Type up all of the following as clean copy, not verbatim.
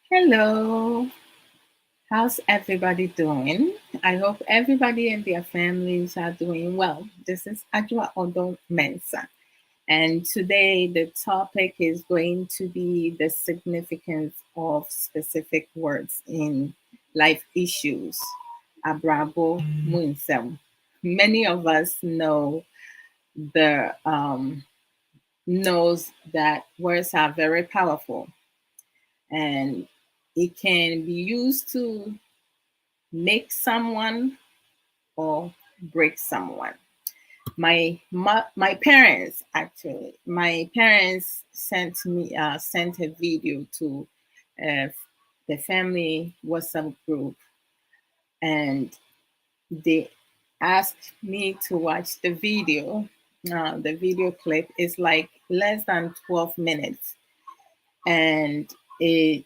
Hello, how's everybody doing? I hope everybody and their families are doing well. This is Adwoa Odo Mensa, and today the topic is going to be the significance of specific words in life issues. Abrabo Nsem. Many of us the knows that words are very powerful and it can be used to make someone or break someone. My parents sent a video to uh, the family WhatsApp group, and they asked me to watch the video. The video clip is like less than 12 minutes, and it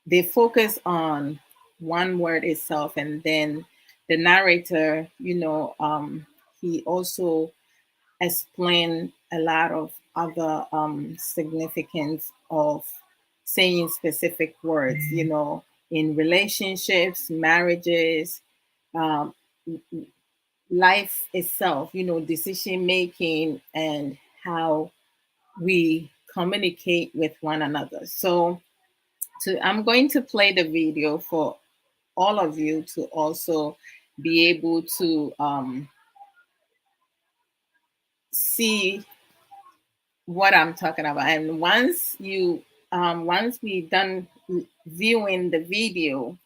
they focus on one word itself, and then the narrator, he also explained a lot of other significance of saying specific words, in relationships, marriages, um, life itself, decision making, and how we communicate with one another. I'm going to play the video for all of you to also be able to see what I'm talking about. And once we done viewing the video,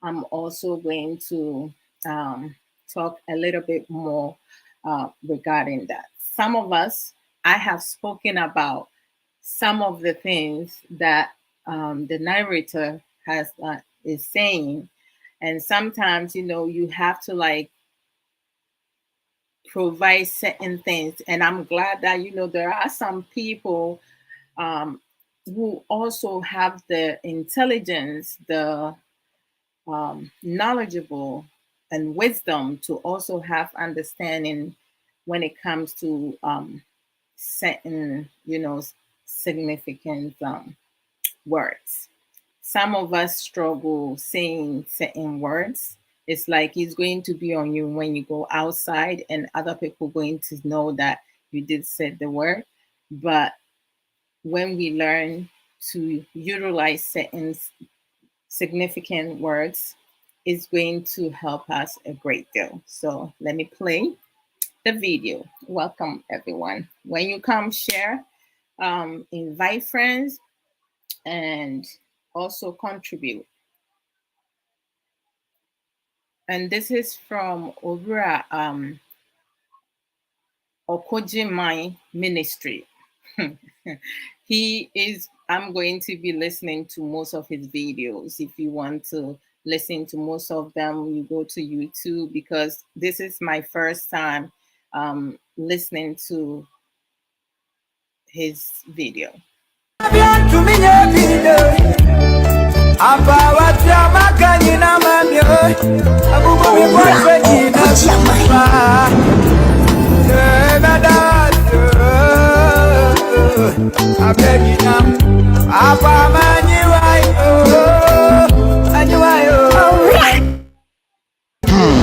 I'm also going to talk a little bit more regarding that. Some of us, I have spoken about some of the things that the narrator is saying, and sometimes you have to like provide certain things. And I'm glad that there are some people who also have the intelligence, the knowledgeable and wisdom to also have understanding when it comes to certain significant words. Some of us struggle saying certain words. It's like it's going to be on you when you go outside, and other people going to know that you did say the word. But when we learn to utilize certain significant words, it's going to help us a great deal. So let me play the video. Welcome everyone. When you come, share, invite friends, and also contribute. And this is from Obra Okojimai Ministry. I'm going to be listening to most of his videos. If you want to listen to most of them, you go to YouTube, because this is my first time listening to his video.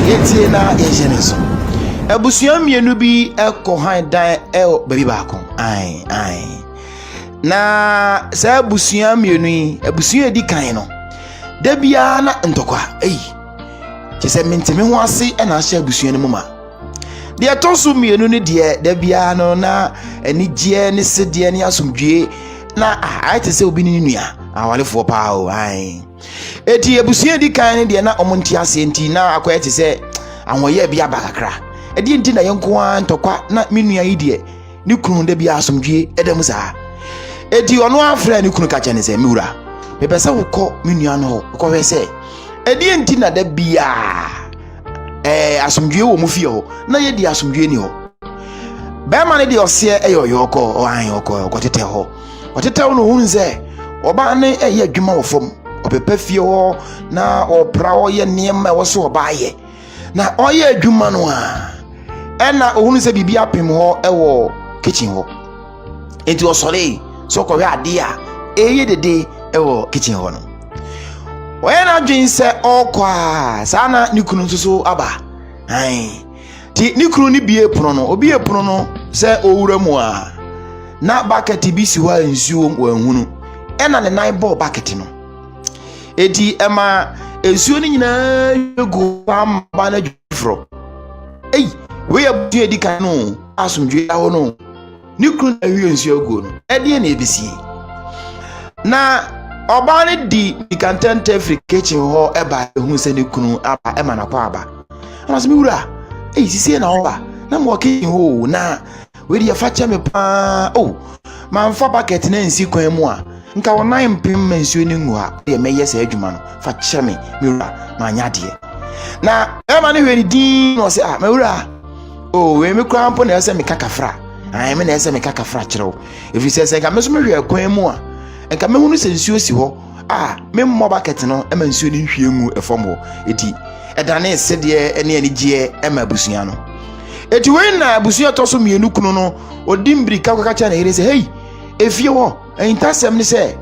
Yeti na enjeneso abusua mienu bi ekohan dan baby baako ai na sa abusua mienu yi abusua edi kan no da bia na ntokwa chese menteme ho ase na ahye abusua ne muma de tonso mienu ne de da bia no na anigye ne sede ne asomdwe na aite se obi ne nua awalefo pa o ai eti abusua di kan ne de na omonti ase enti na akoyete se anwoye bia bakakra edi enti na yenko antokwa na menua yi de ni kunu de bia asomdwe edam saa eti ono afra ni kunu ka chane se miwura mepesa wukọ menua no ko we se edi enti na da bia asomdwe wo mu fie ho na ye di asomdwe ni ho ba ma ne de ose eyọyọkọ o an yọkọ tete ho otete no hunze oba ne adwuma wo fom opepa fie ho na opra o ye niema wo so oba ye na o ye adwuma no a na ohunu se bibia apem ho wo kitchen ho enti osole so ko we ade a eye dede ewo kitchen hɔ no wɔyɛ na adwen sɛ ɔkɔ saa ne kunu nso so aba ti ne kunu ne bie pono no obi e pono no sɛ owura mu a na bucket bi si hɔ a nsuo wɔ ahunu ɛna ne nan bɔ bucket no eti ɛma nsuo no nyinaa yegu amba na dwufro we abutu edi kan no asomdwe aho no ne kunu na hwie nsuo go no ɛde na ebisie na ọba ne di nikantente free kitchen hɔ ɛba ehu sɛ ne kunu aba ɛma na kɔ aba ana sɛ me wura sisie na ɔba na mo kitchen hɔ na we di afa kyɛ me pa man fa bucket na nsi kwan mu a nka wɔnan mpem mansuo ne ngu ha de mɛyɛ sɛ adwuma no fa kyɛ me wura ma nya de na ɛma ne hwɛ din no sɛ me wura we me kura mpo na ɛsɛ me kakafra me na ɛsɛ me kakafra kyerɛw efi sɛ nka me so me hwɛ kwan mu a nka me hunu sɛ nsuo si hɔ me mmɔ bucket no ɛma nsuo ne hwie ngu ɛfam hɔ eti ɛdane sɛdeɛ ɛne ani gye ɛma abusua no eti we na abusua tɔ so mienu kunu no odi mbirika kɔka kyɛ na yere sɛ hey efie hɔ ɛntasɛm ne sɛ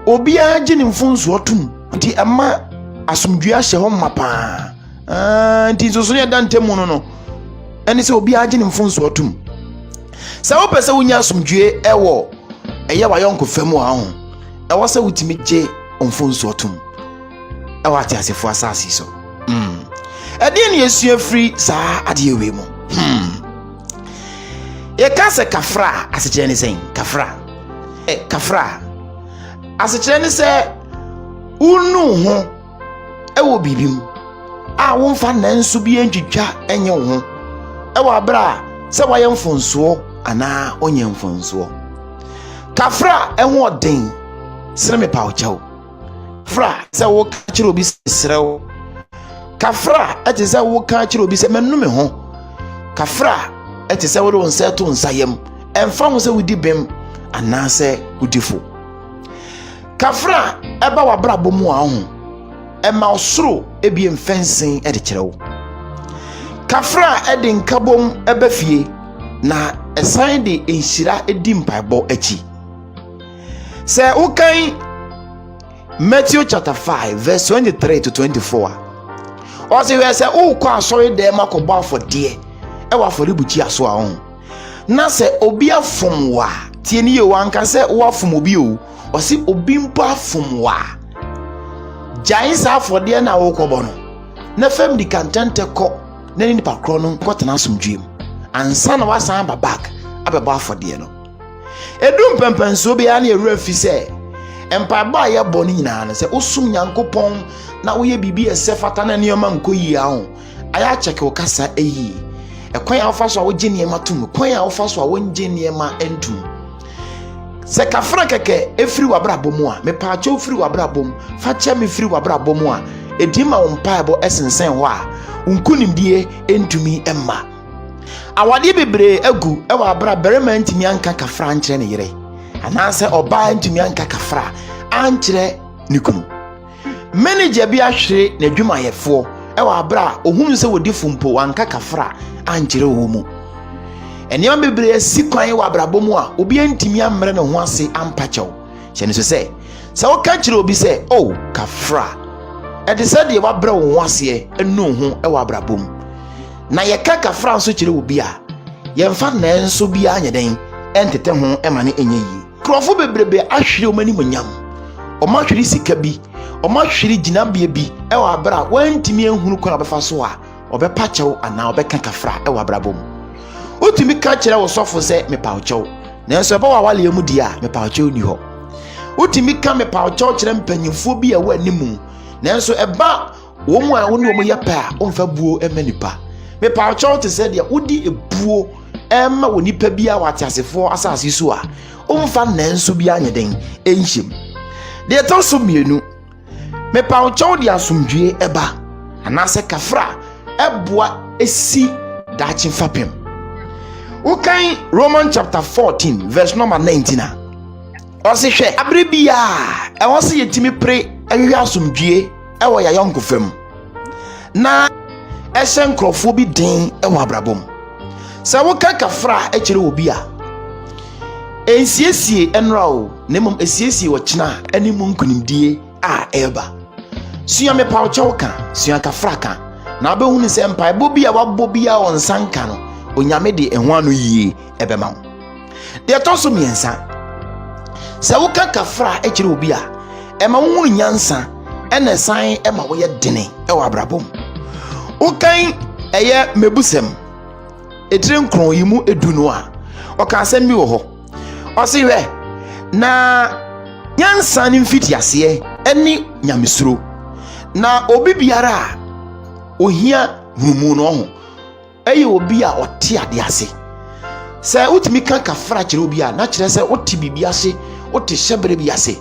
obiara gye ne mfonso ɔtum nti ɛma asomdwe ahyɛ hɔ mma paa nti nso so ne ɛda ntɛmu no ɛne sɛ obiara gye ne mfonso ɔtum sɛ wopɛ sɛ wonya asomdwe ɛwɔ ɛyɛ wayɔnko fam a ho ɛwɔ sɛ wotimi gye mfonso ɔtum ɛwɔ ate asefo asase so ɛdeɛ ne yɛsua firi saa adeɛ wei mu yɛka sɛ kafra asekyerɛ ne sɛn kafra asekyerɛ ne sɛ wonu ho ɛwɔ bibim a womfa nanso bi antwitwa ɛnyɛ wo ho ɛwɔ abra sɛ wayɛ mfonsoɔ anaa onyɛ mfonsoɔ kafra ɛho ɔden sere me pa okyɛw fra sɛ wo ka kyerɛ obi serew kafra ɛte sɛ wo ka kyerɛ obi sɛ menno me ho kafra ɛte sɛ wo de nsa to nsayam ɛmfa ho sɛ wodi bem anaa sɛ wodi fo kafra ɛba w'abrabɔ mu a ho ɛma osoro ebie mfɛnsen ɛde kyerɛ wo kafra ɛde nkabom ɛba fie na ɛsan de nhyira edi mpaebɔ akyi sɛ wokan Matthew chapter 5 verse 23 to 24 ɔsɛ wɛ sɛ wokɔ asɔre dɛm akɔbɔ afɔdeɛ ɛwɔ afɔrebukyia so a ho na sɛ obi afom wa tie ne yɛ wanka sɛ woafom obi o ɔsɛ obi mpo afom wa gyae saa afɔdeɛ na wokɔbɔ no na fam di kantente kɔ na ne nipa korɔ no kɔtena asomdwem ansa na wasan ba back abɛbɔ afɔdeɛ no edum pɛmpɛnso bi ya na ewura fi sɛ mpaebɔ a yɛbɔ no nyinaa no sɛ wosum Nyankopɔn na woyɛ bibi ɛsɛ fata na nneɛma nkɔ yie a ho ayɛ akyɛke wo kasa ɛyie ɛkwan a wofa so a wogye nneɛma tom kwan a wofa so a wongye nneɛma ntum sɛ kafra kɛkɛ efiri w'abrabɔ mu a mepaakyɛw firi w'abrabɔ mu fa kyɛ me firi w'abrabɔ mu a edi ma wo mpaebɔ ɛsensɛn hɔ a nkunimdie ntumi ɛmma awade bebree agu ɛwɔ abra barima ntumi anka kafra ankyerɛ ne yere anaasɛ ɔbaa ntumi anka kafra ankyerɛ ne kunu manager bi ahwere n'adwumayɛfoɔ ɛwɔ abra ohunu sɛ wodi fumpo wanka kafra ankyerɛ wo mu ɛnneɛma bebree asi kwan wɔ abrabɔ mu a obi ntumi ammerɛ ne ho ase ampakyɛw hyɛ ne so sɛ woka kyerɛ obi sɛ kafra ɛde sɛ deɛ wabrɛ wo ho aseɛ ɛnu ho ɛwɔ abrabɔ mu na yɛka kafra nso kyerɛ obi a yɛmfa nanso bi anyɛ den ɛntete ho ɛma ne ɛnyɛ yie kurɔfo bebrebe ahwere ɔma nimonyam ɔma hwere sika bi ɔma hwere gyinabea bi ɛwɔ abra wantumi ehunu kɔ na bɛfa so a ɔbɛpa kyɛw anaa ɔbɛka kafra ɛwɔ abrabɔ mu wotumi ka kyerɛ wo sɔfo sɛ mepa kyɛw nanso ɛbɛ wɔ awale mu di a mepa kyɛw ni hɔ wotumi ka mepa kyɛw kyerɛ mpanyimfoɔ bi a ɛwɔ animu nanso ɛba wɔn mu a wɔn ne wɔn yɛ pɛ a ɔmfa buo ɛma nipa mepa kyɛw te sɛ deɛ wodi ebuo ɛma wɔ nipa bi a wɔate asefoɔ asase so a ɔmfa nanso bi anyɛ den ɛnhyɛm deɛ ɛtɔ so mmienu mepa kyɛw de asomdwie ɛba anaasɛ kafra ɛboa esi daakye fapem wokan Roman chapter 14 verse number 19 a ɔse hwɛ abere bi a ɛwɔ se yɛtumi pere ɛhwehwɛ asomdwie ɛwɔ yɛyɔnko fam na ɛhyɛ nkurɔfoɔ bi den ɛwɔ abrabɔ mu sɛ woka kafra ɛkyerɛ obi a ensiesie enra o na mom esiesie wo kyena ani mu nkunimdie a eba sua me pawchew ka sua kafra ka na abehunu sɛ mpaebɔ bi a wabɔ bi a onsanka no onyame de ɛho ano yie ɛbɛma wo de ɛtɔso miɛnsa sɛ woka kafra ɛkyerɛ obi a ɛma wo hunu nyansa ɛna san ɛma wo yɛ dene ɛwɔ abrabom wokan ɛyɛ mebusɛm etire nkron yi mu edu no a ɔka asɛm bi wɔ hɔ ɔse hwɛ na nyansa ne mfiti aseɛ ɛne nyamesuro na obi biara a ohia humu no ho ɛyɛ obi a ɔte ade ase sɛ wotumi ka kafra kyerɛ obi a na kyerɛ sɛ wote bibi ase wote hyɛbere bi ase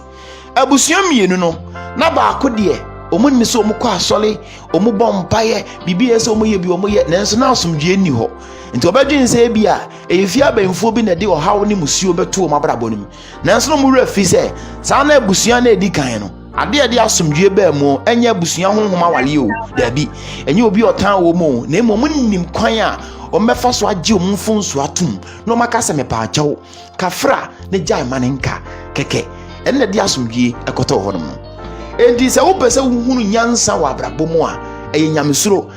abusua mienu no na baako deɛ ɔmo ni sɛ ɔmo kɔ asɔle ɔmo bɔ mpaeɛ bibi yɛ sɛ ɔmo yɛ bi ɔmo yɛ nanso na asomdwe ni hɔ nti ɔbɛdwen sɛ bi a ɛyɛ fie abɛnfoɔ bi na de ɔhaw ne musuo bɛto ɔmo abrabɔ no mu nanso no mo wura fi sɛ saa na abusua na edi kan no ade ade asomdwe baa mu ɛnyɛ abusua honhom awale o dabi ɛnyɛ obi ɔtan wɔ mu na mmom nim kwan a ɔmmɛfa so agye ɔmo mfonso atom na ɔmaka sɛ mepaakyɛw kafra ne gyae ma ne nka kɛkɛ ɛne na de asomdwe ɛkɔtɔ hɔ no mu enti sɛ wopɛ sɛ wohunu nyansa wɔ abrabɔ mu a ɛyɛ nyamesuro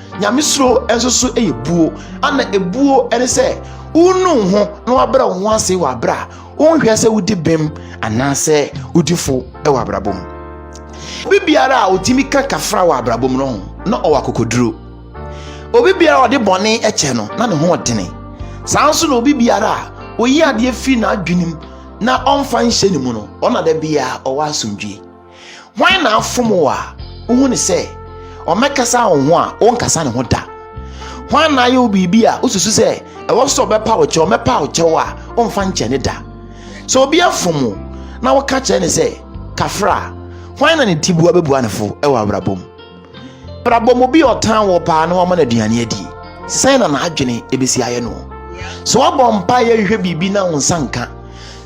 ɛnso so ɛyɛ buo ana ebuo ɛne sɛ wonu ho na wabrɛ wo ho ase wɔ abra wonhwɛ sɛ wodi bem anaasɛ wodi fo ɛwɔ abrabɔ mu obi biara a otimi ka kafra wɔ abrabɔ mu no na ɔwɔ akokoduro obi biara ɔde bɔne ɛkyɛ no na ne ho ɔdene saa nso na obi biara a oyi adeɛ fi na adwenem na ɔmfa nhyɛ ne mu no ɔna da biara ɔwɔ asomdwe hwan na afom wɔ a wohu ne sɛ ɔmɛkasa wo ho a ɔnkasa ne ho da hwan na ayɛ wo biribi a wosusu sɛ ɛwɔ sɛ ɔbɛpa wo kyɛw ɔmɛpa wo kyɛw a ɔmfa nkyɛ ne da sɛ obi afom na woka kyerɛ ne sɛ kafra hwan na ne tibua bɛbua ne fo ɛwɔ abrabom obi ɔtan wɔ paa na wɔma no aduane adi sɛn na n'adwene ɛbɛsi ayɛ no sɛ wabɔ mpa yɛhwehwɛ biribi na wo nsa nka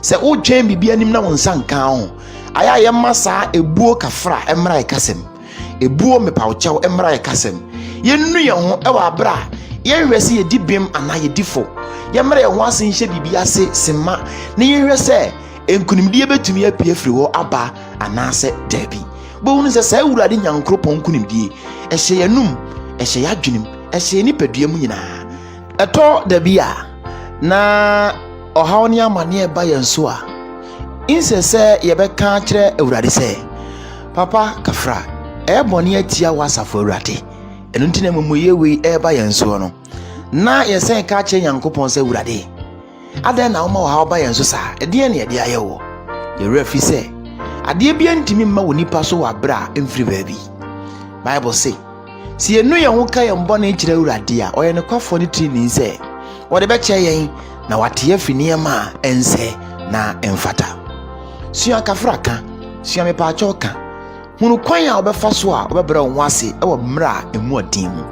sɛ wotwɛn biribi anim na wo nsa nka ho ayɛ a yɛmma saa ebuo kafra ɛmmra yɛkasɛm ebuo mepawkyɛw ɛmmra yɛkasɛm yɛnnu yɛn ho ɛwɔ abra a yɛhwɛ sɛ yɛdi bem anaa yɛdi fo yɛmmra yɛn ho ase nhyɛ biribi ase sema na yɛhwɛ sɛ nkunimdie bɛtumi apie firi hɔ aba anaasɛ daabi bohunu sɛ saa awurade nyankropɔn nkunimdie ɛhyɛ yɛnum ɛhyɛ yɛadwenem ɛhyɛ nipadua mu nyinaa ɛtɔ dabi a na ɔhaw ne amanneɛ ba yɛn so a insɛ sɛ yɛbɛka kyerɛ awurade sɛ papa kafra ɛyɛ bɔne atia wɔ asafo awurade ɛno nti na mmommoyɛ wei ɛba yɛn soɔ no na yɛsɛn ka kyerɛ nyankopɔn sɛ awurade adɛn na woma ɔhaw ba yɛn so saa ɛdeɛ ne yɛde ayɛ wɔ yɛwerɛ fi sɛ adeɛ bia ntimi mma wɔ nipa so wɔ abrɛ a ɛmfiri baabi bible se sɛ yɛnu yɛn ho ka yɛn bɔne kyerɛ awurade a ɔyɛ nokwafoɔ ne tirinii sɛ wɔde bɛkyɛ yɛn na wate afi nneɛma a ɛnsɛ na ɛmfata sua kafra ka sua mepaakyɛw ka hunu kwan a wɔbɛfa so a wɔbɛbrɛ wo ho ase ɛwɔ mmerɛ a ɛmu ɔden mu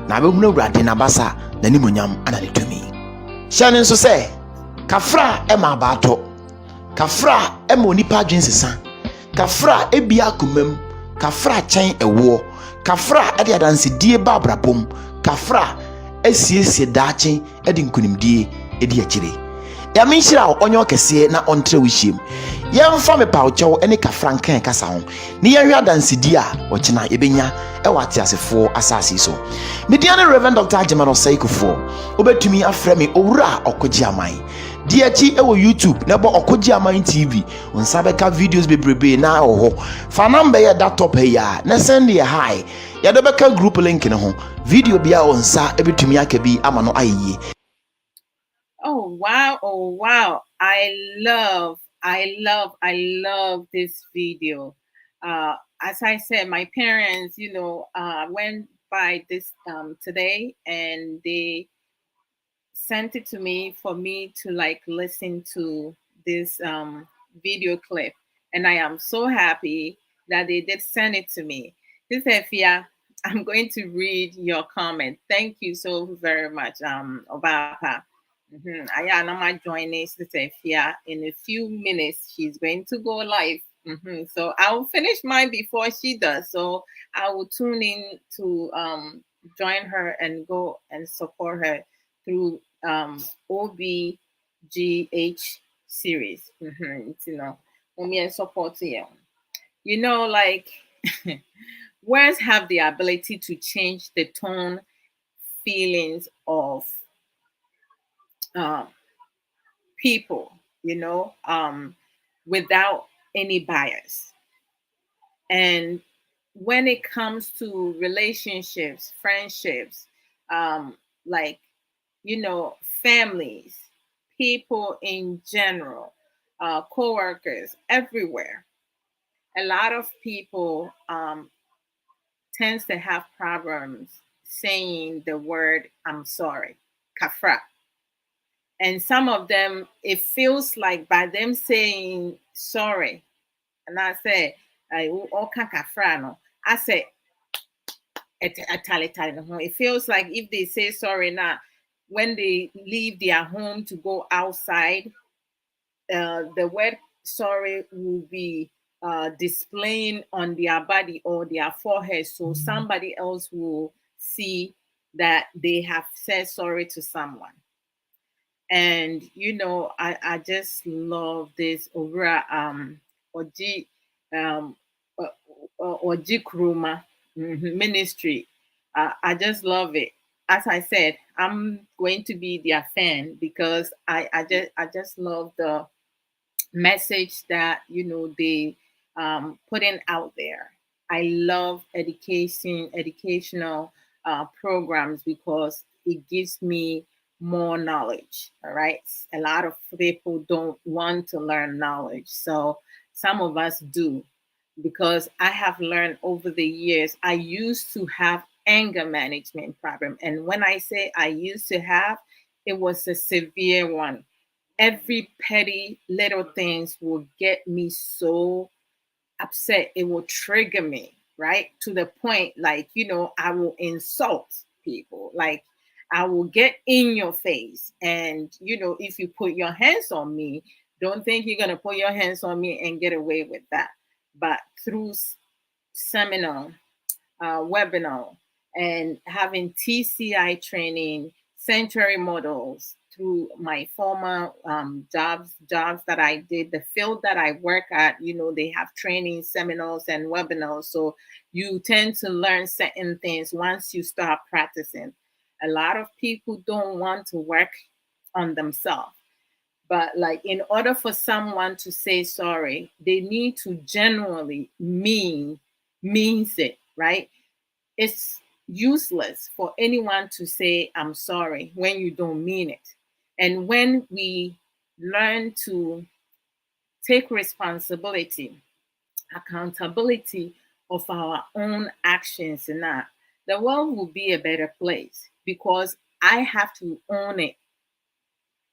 na abɛhunu awurade n'abasa n'animonyam ana ne tumi hyɛ ne nso sɛ kafra ɛma abaatɔ kafra ɛma onipa adwen sesa kafra ebia akomam kafra kyɛn ɛwoɔ kafra ɛde adansedie ba abrabom kafra esiesie daakye ɛde nkunimdie ɛdi akyire yame nhyira wo ɔnyɛ ɔkɛseɛ na ɔntrɛ wo hyiam yɛmfa mepawkyɛw ɛne kafra nkan kasa ho ne yɛhwɛ adansedie a wɔkyena yɛbɛnya ɛwɔ ateasefoɔ asase so media ne Reverend Dr. Agyemano Saikufoɔ wobɛtumi afrɛ me owura a ɔkɔgye aman di akyi ɛwɔ YouTube na ɛbɔ ɔkɔgye aman TV nsa bɛka videos bebrebe na ɛwɔ hɔ fa number yɛ da top yi a na send yɛ hi yɛde bɛka group link ne ho video bia wɔ nsa ɛbɛtumi aka bi ama no ayɛ. Oh wow, I love this video. As I said, my parents, went by this today, and they sent it to me for me to listen to this video clip, and I am so happy that they did send it to me. This Efia, I'm going to read your comment. Thank you so very much, Obapa. I might join Sister Efia in a few minutes. She's going to go live. So I'll finish mine before she does. So I will tune in to join her and go and support her through OBGH series. You know, when we support you. You know, like words have the ability to change the tone, feelings of um, people. You know, without any bias. And when it comes to relationships, friendships, um, like, you know, families, people in general, co-workers, everywhere, a lot of people tends to have problems saying the word "I'm sorry," kafra. And some of them, it feels like by them saying sorry, and I say, I oka kafra no. I say, it feels like if they say sorry now, when they leave their home to go outside, the word sorry will be displaying on their body or their forehead, so somebody else will see that they have said sorry to someone. And you know, I just love this over oji um oji kruma ministry. I just love it. As I said, I'm going to be their fan because I just love the message that you know they putting out there. I love educational programs because it gives me more knowledge. All right, a lot of people don't want to learn knowledge, so some of us do, because I have learned over the years. I used to have anger management problem, and when I say I used to have, it was a severe one. Every petty little things will get me so upset. It will trigger me, right? To the point, like, you know, I will insult people. Like, I will get in your face. And, you know, if you put your hands on me, don't think you're going to put your hands on me and get away with that. But through seminar, webinar, and having TCI training, sanctuary models through my former jobs that I did, the field that I work at, you know, they have training seminars and webinars. So you tend to learn certain things once you start practicing. A lot of people don't want to work on themselves. But like in order for someone to say sorry, they need to genuinely means it, right? It's useless for anyone to say I'm sorry when you don't mean it. And when we learn to take responsibility, accountability of our own actions and that, the world will be a better place because I have to own it,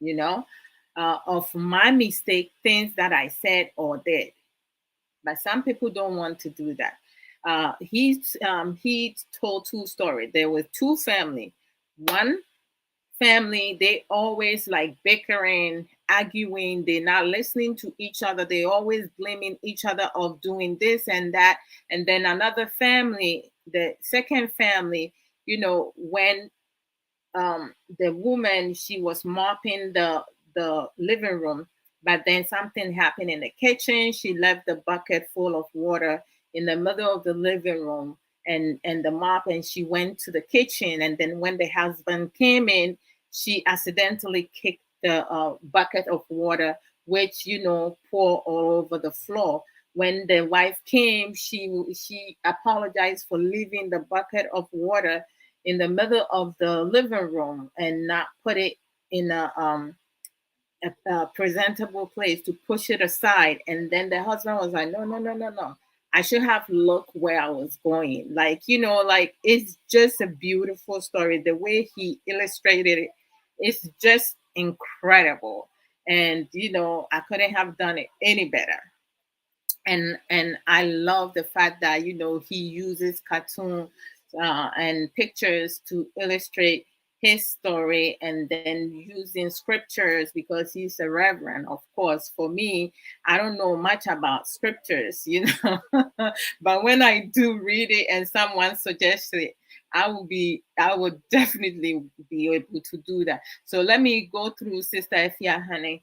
you know, of my mistake, things that I said or did. But some people don't want to do that. He told two stories. There were two family. One family, they always like bickering, arguing. They're not listening to each other. They always blaming each other of doing this and that. And then another family, the second family, you know, when the woman, she was mopping the living room, but then something happened in the kitchen. She left the bucket full of water in the middle of the living room, and the mop, and she went to the kitchen. And then when the husband came in, she accidentally kicked the bucket of water, which, you know, pour all over the floor. When the wife came, she apologized for leaving the bucket of water in the middle of the living room and not put it in a presentable place to push it aside. And then the husband was like, no, no, no, no, no. I should have looked where I was going. Like, you know, like it's just a beautiful story. The way he illustrated it, it's just incredible. And, you know, I couldn't have done it any better. And I love the fact that, you know, he uses cartoon and pictures to illustrate his story, and then using scriptures because he's a reverend. Of course, for me, I don't know much about scriptures, you know, but when I do read it and someone suggests it, I would definitely be able to do that. So let me go through Sister Efia Honey.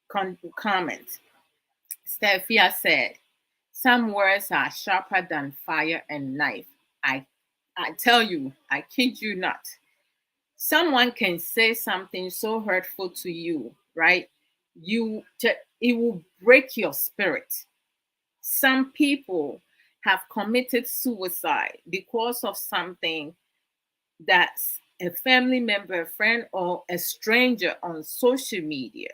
comment. Stephia said, some words are sharper than fire and knife. I, I tell you, I kid you not. Someone can say something so hurtful to you, right? It will break your spirit. Some people have committed suicide because of something that a family member, a friend, or a stranger on social media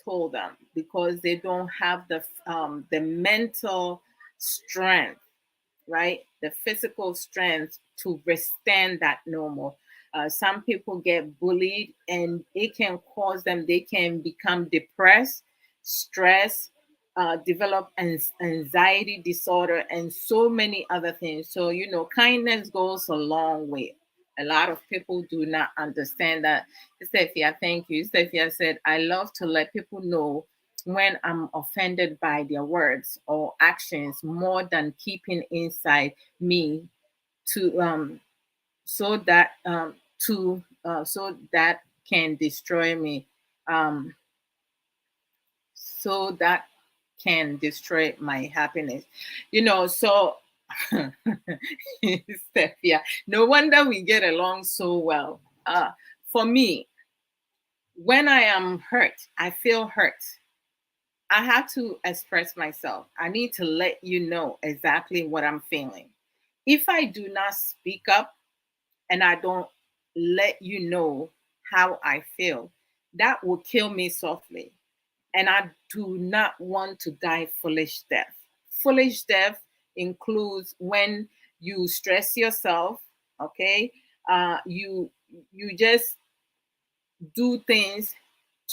told them, because they don't have the mental strength, right? The physical strength to withstand that normal. Some people get bullied and it can cause them, they can become depressed, stressed, develop anxiety disorder, and so many other things. So, kindness goes a long way. A lot of people do not understand that. Stephia, thank you. Stephia said, I love to let people know when I'm offended by their words or actions more than keeping inside me to so that so that can destroy me, um so that can destroy my happiness. So Stephia, no wonder we get along so well. For me, when I am hurt, I feel hurt, I have to express myself. I need to let you know exactly what I'm feeling. If I do not speak up and I don't let you know how I feel, that will kill me softly. And I do not want to die foolish death. Foolish death includes when you stress yourself, okay? You just do things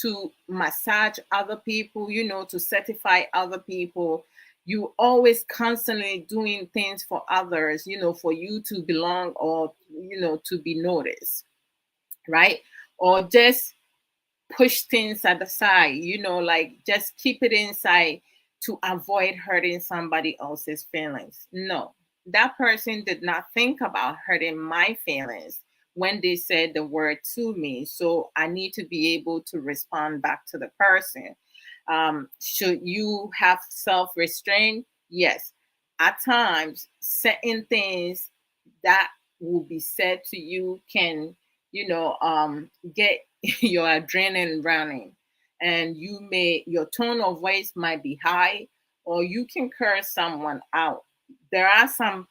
to massage other people, to certify other people. You always constantly doing things for others, for you to belong, or, to be noticed, right? Or just push things at the side, like just keep it inside to avoid hurting somebody else's feelings. No, that person did not think about hurting my feelings when they said the word to me. So I need to be able to respond back to the person. Should you have self restraint? Yes. At times, certain things that will be said to you can, get your adrenaline running, and your tone of voice might be high, or you can curse someone out. There are some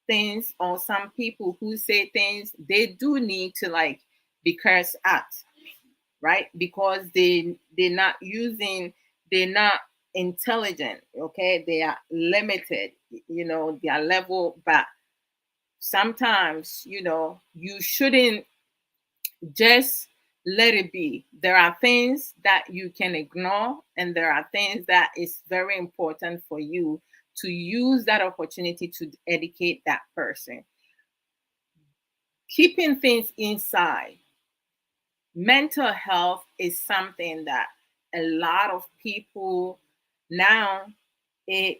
things, or some people who say things they do need to like be cursed at, right? Because they're not intelligent, okay? They are limited, their level. But sometimes, you shouldn't just let it be. There are things that you can ignore, and there are things that is very important for you to use that opportunity to educate that person. Keeping things inside, mental health is something that a lot of people now, the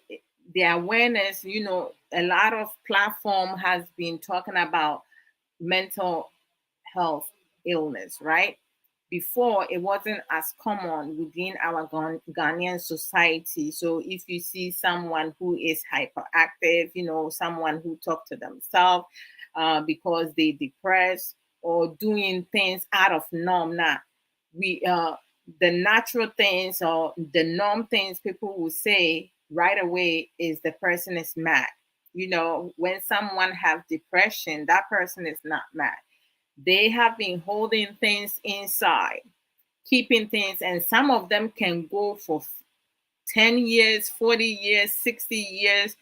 awareness, a lot of platform has been talking about mental health illness, right? Before, it wasn't as common within our Ghanaian society. So if you see someone who is hyperactive, someone who talk to themselves because they depressed, or doing things out of norm, now we the natural things or the norm things people will say right away is the person is mad. When someone have depression, that person is not mad. They have been holding things inside, keeping things, and some of them can go for 10 years, 40 years, 60 years,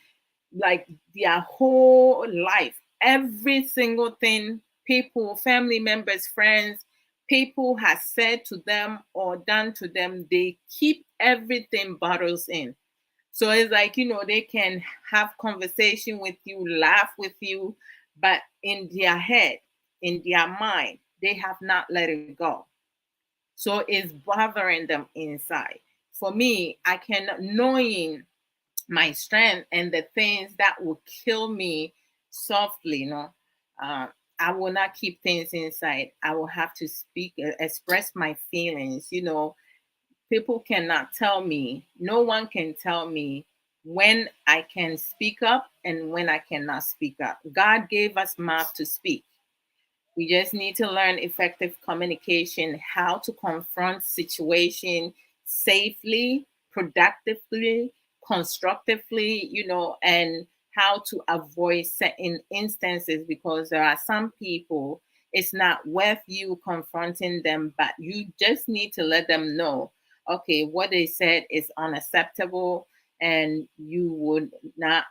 like their whole life. Every single thing people, family members, friends, people have said to them or done to them, they keep everything bottles in. So it's like, they can have conversation with you, laugh with you, but in their head, in their mind, they have not let it go. So it's bothering them inside. For me, I can, knowing my strength and the things that will kill me softly, uh, I will not keep things inside. I will have to speak, express my feelings, People cannot tell me, no one can tell me when I can speak up and when I cannot speak up. God gave us mouth to speak. We just need to learn effective communication, how to confront situation safely, productively, constructively, and how to avoid certain instances, because there are some people it's not worth you confronting them, but you just need to let them know, okay, what they said is unacceptable and you would not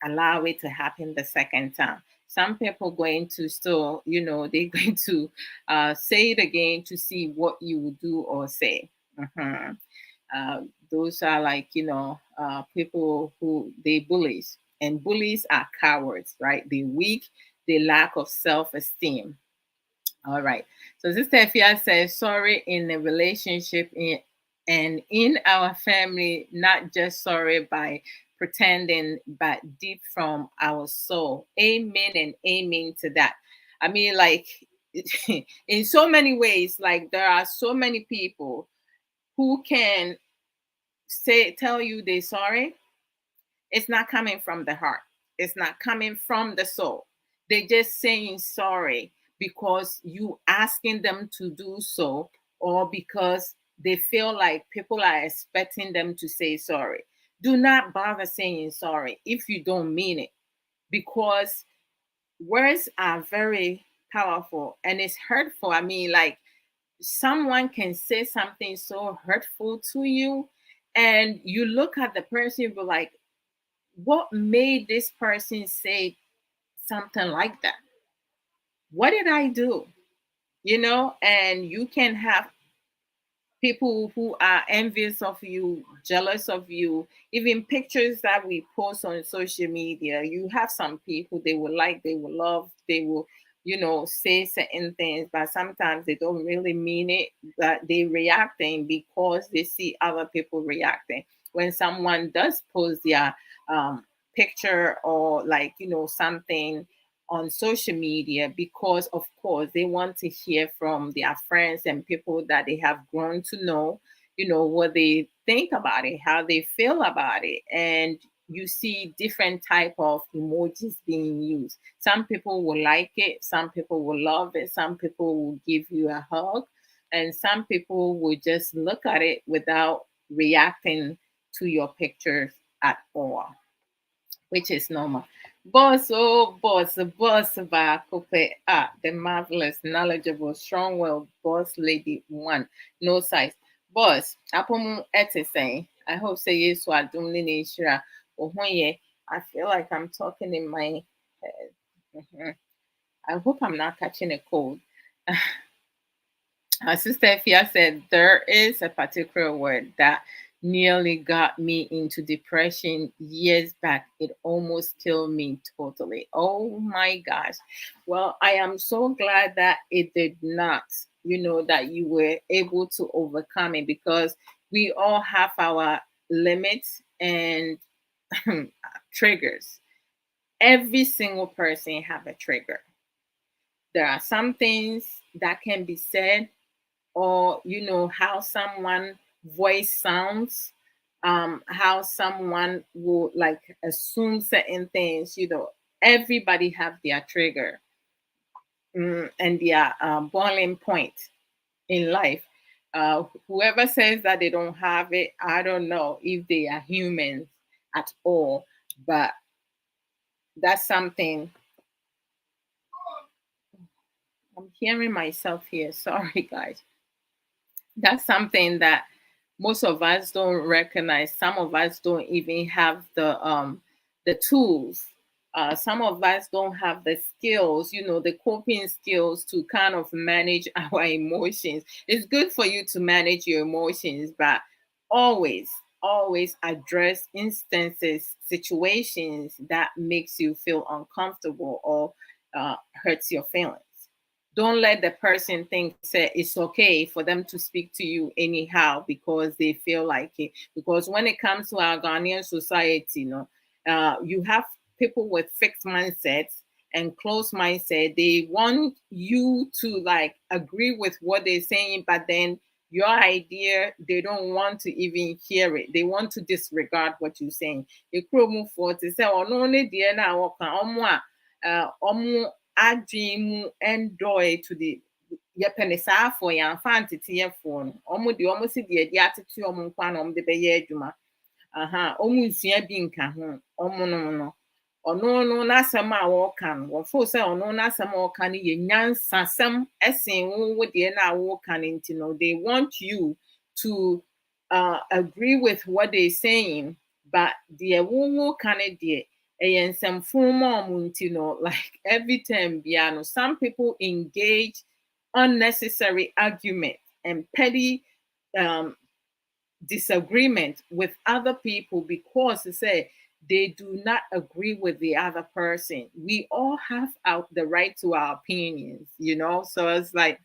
allow it to happen the second time. Some people going to still, they're going to say it again to see what you will do or say. Mhm. Those are like, people who they bullies, and bullies are cowards, right? They weak, they lack of self-esteem. All right. So Sister Fia says, sorry in a relationship and in our family, not just sorry by pretending, but deep from our soul. Amen and amen to that. I mean, like, in so many ways, like, there are so many people who can tell you they're sorry. It's not coming from the heart. It's not coming from the soul. They're just saying sorry because you asking them to do so, or because they feel like people are expecting them to say sorry. Do not bother saying sorry if you don't mean it, because words are very powerful and it's hurtful. I mean, like, someone can say something so hurtful to you, and you look at the person, you be like, what made this person say something like that? What did I do? And you can have people who are envious of you, jealous of you, even pictures that we post on social media. You have some people they will like, they will love, they will, say certain things, but sometimes they don't really mean it, but they reacting because they see other people reacting. When someone does post their picture or, like, something on social media, because of course they want to hear from their friends and people that they have grown to know, what they think about it, how they feel about it. And you see different type of emojis being used. Some people will like it, some people will love it, some people will give you a hug, and some people will just look at it without reacting to your pictures at all, which is normal. Boss, oh, boss, Bakope, the marvelous, knowledgeable, strong willed boss lady one, no size. Boss, Apomu Ete saying, I hope say yes, so I don't need shira. I feel like I'm talking in my head. Mhm. I hope I'm not catching a cold. Sister Fia said there is a particular word that nearly got me into depression years back. It almost killed me totally. Oh my gosh. Well, I am so glad that it did not, that you were able to overcome it, because we all have our limits and triggers. Every single person have a trigger. There are some things that can be said, or how someone voice sounds, how someone will like assume certain things. Everybody have their trigger, and their boiling point in life. Whoever says that they don't have it, I don't know if they are humans at all, but that's something. I'm hearing myself here. Sorry, guys. That's something that most of us don't recognize. Some of us don't even have the tools. Some of us don't have the skills, the coping skills to kind of manage our emotions. It's good for you to manage your emotions, but always, always address instances, situations that makes you feel uncomfortable or hurts your feelings. Don't let the person think say it's okay for them to speak to you anyhow because they feel like it. Because when it comes to our Ghanaian society, you have people with fixed mindsets and closed mindset. They want you to like agree with what they're saying, but then your idea, they don't want to even hear it. They want to disregard what you're saying. Ekuro for to say ono ne die na woka omo adwen mu endoy to the yɛpɛ saa afọ yɛamfa anteteɛfoɔ no ɔmo de ɔmo si deɛ de atete ɔmo nkwa na ɔmo de bɛyɛ adwuma ɔmo nsua bi nka ho ɔmo no ɔno n'asɛm a wɔka no wɔfo sɛ ɔno n'asɛm a wɔka no yɛ nyansasɛm ɛsen wo deɛ na wɔka no nti no they want you to agree with what they saying but deɛ wo ka no deɛ ɛyɛ nsɛmfo ma ɔmo nti no like every time bia no some people engage unnecessary argument and petty disagreement with other people because they say they do not agree with the other person. We all have the right to our opinions, you know? So it's like,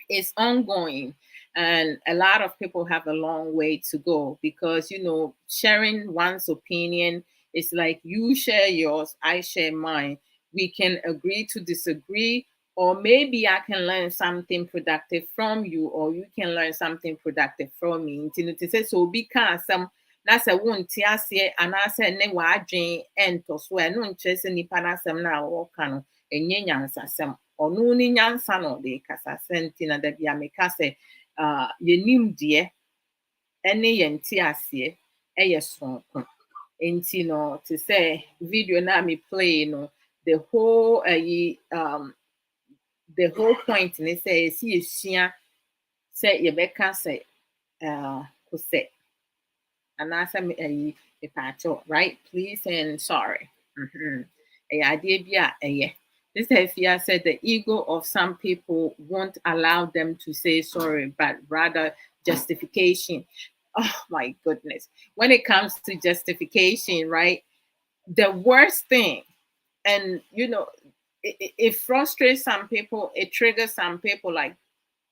it's ongoing. And a lot of people have a long way to go because, you know, sharing one's opinion is like you share yours, I share mine. We can agree to disagree, or maybe I can learn something productive from you, or you can learn something productive from me. Nti say so because na sɛ wonte aseɛ anaasɛ ne w'adwen ɛntɔ so ɛno nkyerɛ sɛ nipa n'asɛm no a wɔka no ɛnyɛ nyansasɛm. Ɔno ne nyansa na ɔde kasa sɛ nti na dabi a meka sɛ yɛnim deɛ ɛne yɛn te aseɛ ɛyɛ sononko. Nti no te sɛ video na me play no the whole point ne sɛ yɛsi yɛsua sɛ yɛbɛka sɛ kosɛ anaasɛ mepaakyɛw right please and sorry. Ɛyɛ adeɛ bi a ɛyɛ. This Hefia said the ego of some people won't allow them to say sorry, but rather justification. Oh my goodness. When it comes to justification, right? The worst thing, and you know, it frustrates some people, it triggers some people like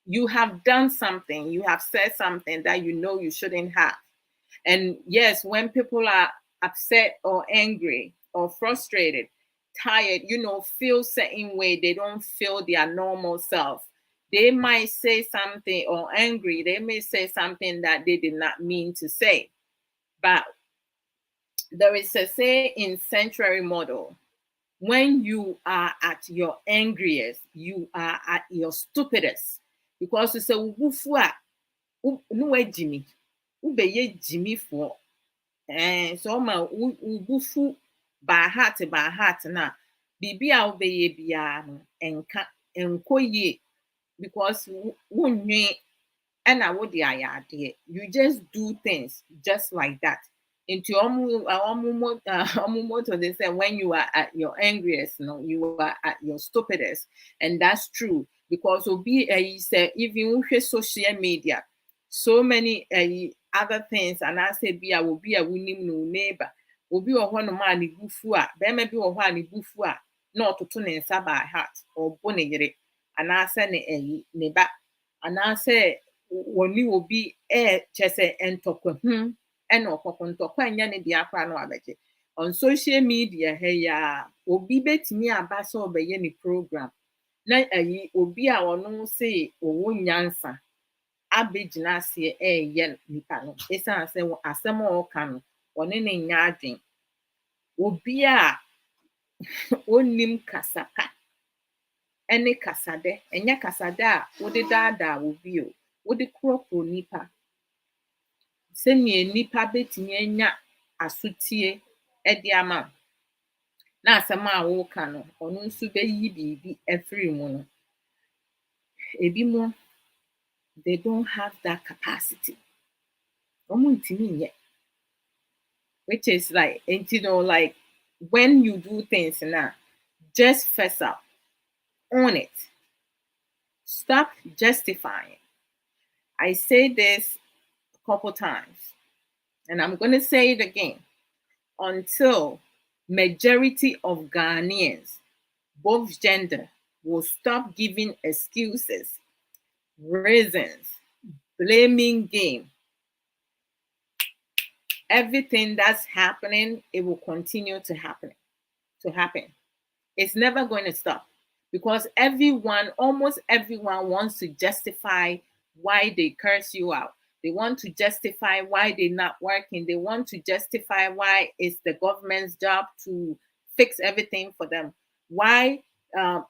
you have done something, you have said something that you know you shouldn't have. And yes, when people are upset or angry or frustrated, tired, you know, feel certain way, they don't feel their normal self. They might say something or angry, they may say something that they did not mean to say. But there is a say in sanctuary model, when you are at your angriest, you are at your stupidest. Because you say, Wufua, no Jimmy, Ube Jimmy for. And so ma wufu by heart na bibi a wobeye bia no enka enko ye because wunwe na wo de ayade you just do things just like that into omumoto they say when you are at your angriest no you are at your stupidest and that's true because obi say even with social media so many other things and I say be will be a winning no neighbor will be a one man bufua be be one bufua not to turn in by heart or bonnet and I say neighbor and I say when you will be chese and talk and no yan the aqua no abeje on social media hey ya obi bet me abaso obey any program na obi a ono say owo nyansa abegyina ase ɛyɛ nipa no ɛsan sɛ asɛm a ɔka no ɔne ne nya adwen obi a onim kasapa ɛne kasade ɛnyɛ kasade a wode daadaa obi o wode korɔkorɔ nipa sɛnea nipa betumi anya asotie ɛde ama na asɛm a woka no ɔno nso bɛyi biribi afiri mu no ebi mo they don't have that capacity. Which is like, and you know, like when you do things now, just fess up, own it. Stop justifying. I say this a couple times, and I'm going to say it again. Until majority of Ghanaians, both gender, will stop giving excuses, reasons, blaming game. Everything that's happening, it will continue to happen. It's never going to stop because almost everyone wants to justify why they curse you out. They want to justify why they're not working. They want to justify why it's the government's job to fix everything for them. Um,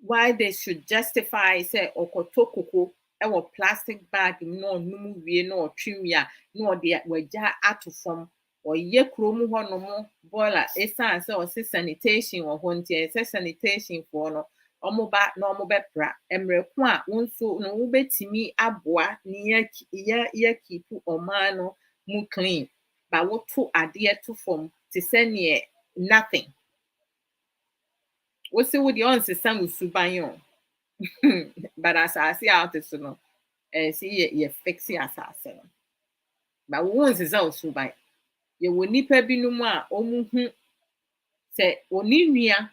why they should justify say okoto koko ɛwɔ plastic bag no num wie no ɔtwe a no ɔde wagya ato fam ɔyɛ kurom hɔ nom boiler ɛsan sɛ ɔse sanitation wɔ hɔ nti ɛsɛ sanitation foɔ no ɔmo ba na ɔmo bɛpra mmerɛko a wo nso no wobɛtumi aboa ne yɛ kipu ɔman no mu clean ba woto adeɛ to fam te sɛ neɛ nothing. What's it with the on system with subanyo? But as I see out is no, see ye fixi as I say. But once is out suban. You will nipa binuma omuhu say oninia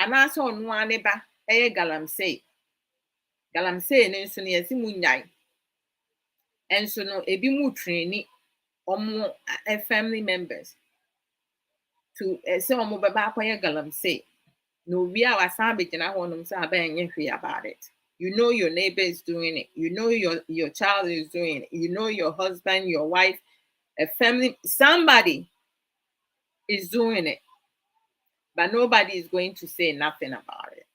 and also on one neighbor galamsey. Galamsey and so near simunyai. And so no ebimu training omo family members to say omo baba galamsey. No, we are savage and I want to about it. You know your neighbor is doing it. You know your child is doing it. You know your husband, your wife, a family, somebody is doing it. But nobody is going to say nothing about it.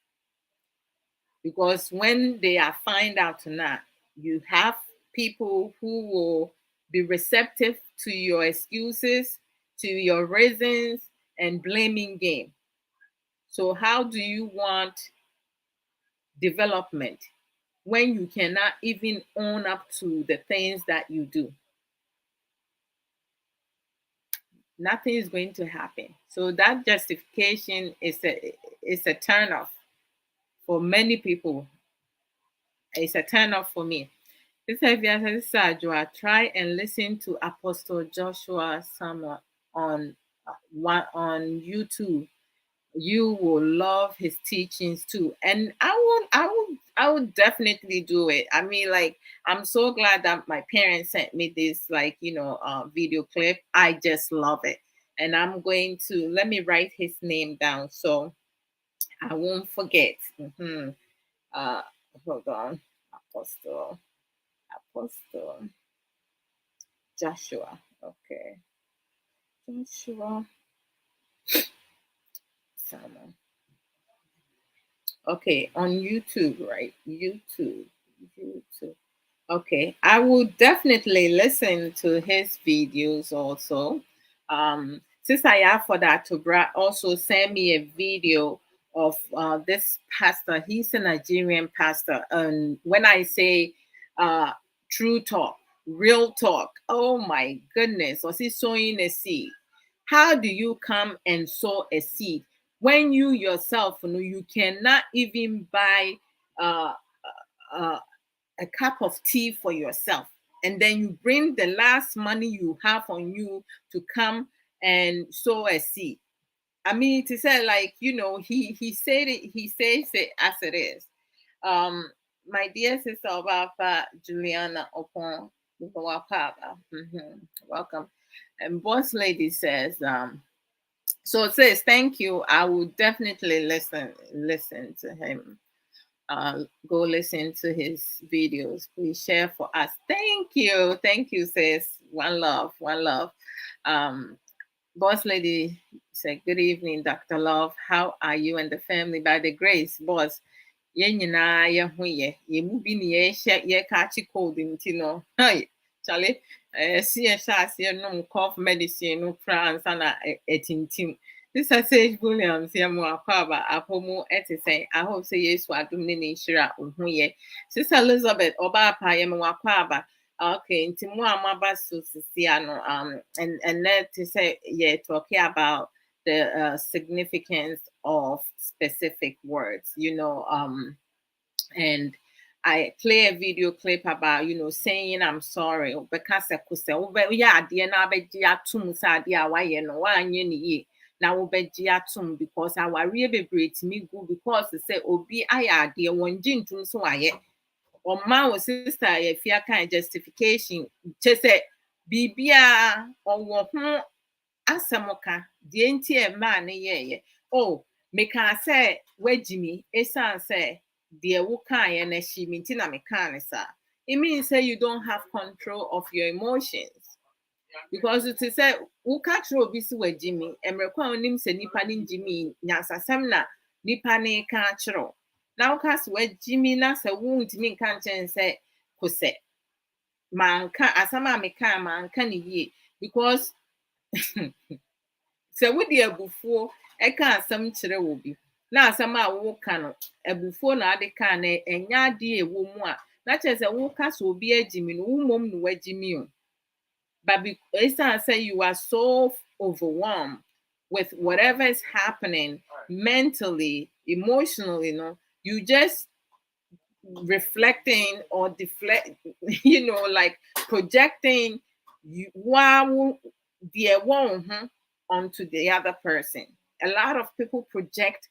Because when they are find out now, you have people who will be receptive to your excuses, to your reasons, and blaming game. So how do you want development when you cannot even own up to the things that you do? Nothing is going to happen. So that justification is a turn off for many people. It's a turn off for me. This is Adwoa. Try and listen to Apostle Joshua Samuel on YouTube. You will love his teachings too, and I would definitely do it. I mean, like, I'm so glad that my parents sent me this, like, video clip. I just love it, and I'm going to let me write his name down so I won't forget. Hold on, Apostle Joshua. Okay, Joshua Samuel. Okay, on YouTube, right? YouTube. Okay, I will definitely listen to his videos also. Sister Yafoda Tobra also sent me a video of this pastor. He's a Nigerian pastor. And when I say true talk, real talk, oh my goodness, was he sowing a seed? How do you come and sow a seed when you yourself, you cannot even buy a cup of tea for yourself, and then you bring the last money you have on you to come and sow a seed? I mean, to say, like, he said it, he says it as it is. My dear sister Obapa Juliana Opon, welcome. And boss lady says, so it says, thank you. I will definitely listen to him. Go listen to his videos. Please share for us. Thank you, sis. One love. Boss lady said, good evening, Dr. Love. How are you and the family? By the grace, boss. Catchy cold in Charlie. See no cough medicine, no France, and a team. This is Sage Williams, Yamuakaba, Apomo Etisen. I hope say yes, what do Shira Uhuye. Sister Elizabeth, Obapa, Yamuakaba. Okay, Timua Mabasu Siciano, and let to say, talking about the significance of specific words, and I play a video clip about, saying I'm sorry, because I could say, yeah, dear, now be tum sadia, why, now obejiatum because our really break me good because they say obi aya dear one gin tum so I or my sister if you kind justification just say bibia or asamoka the entire man oh make I say where Jimmy esan say dear wukan and she mintina mechanic it means that you don't have control of your emotions. Because it is said, who catch Robisu with Jimmy, and require him say Nippani Jimmy, Nasa Semna, Nippani catchero. Now, cast where Jimmy Nasa wound me can't say, Cose. Man can asama me can man can ye because so with the before I can't some chere will be now some wo can before na de can enya de wo mu a na che say wo ka so be agimi no wo mom no wagimi o but because say you are so overwhelmed with whatever is happening mentally, emotionally, you just reflecting or deflect, like projecting you wow the one onto the other person. A lot of people project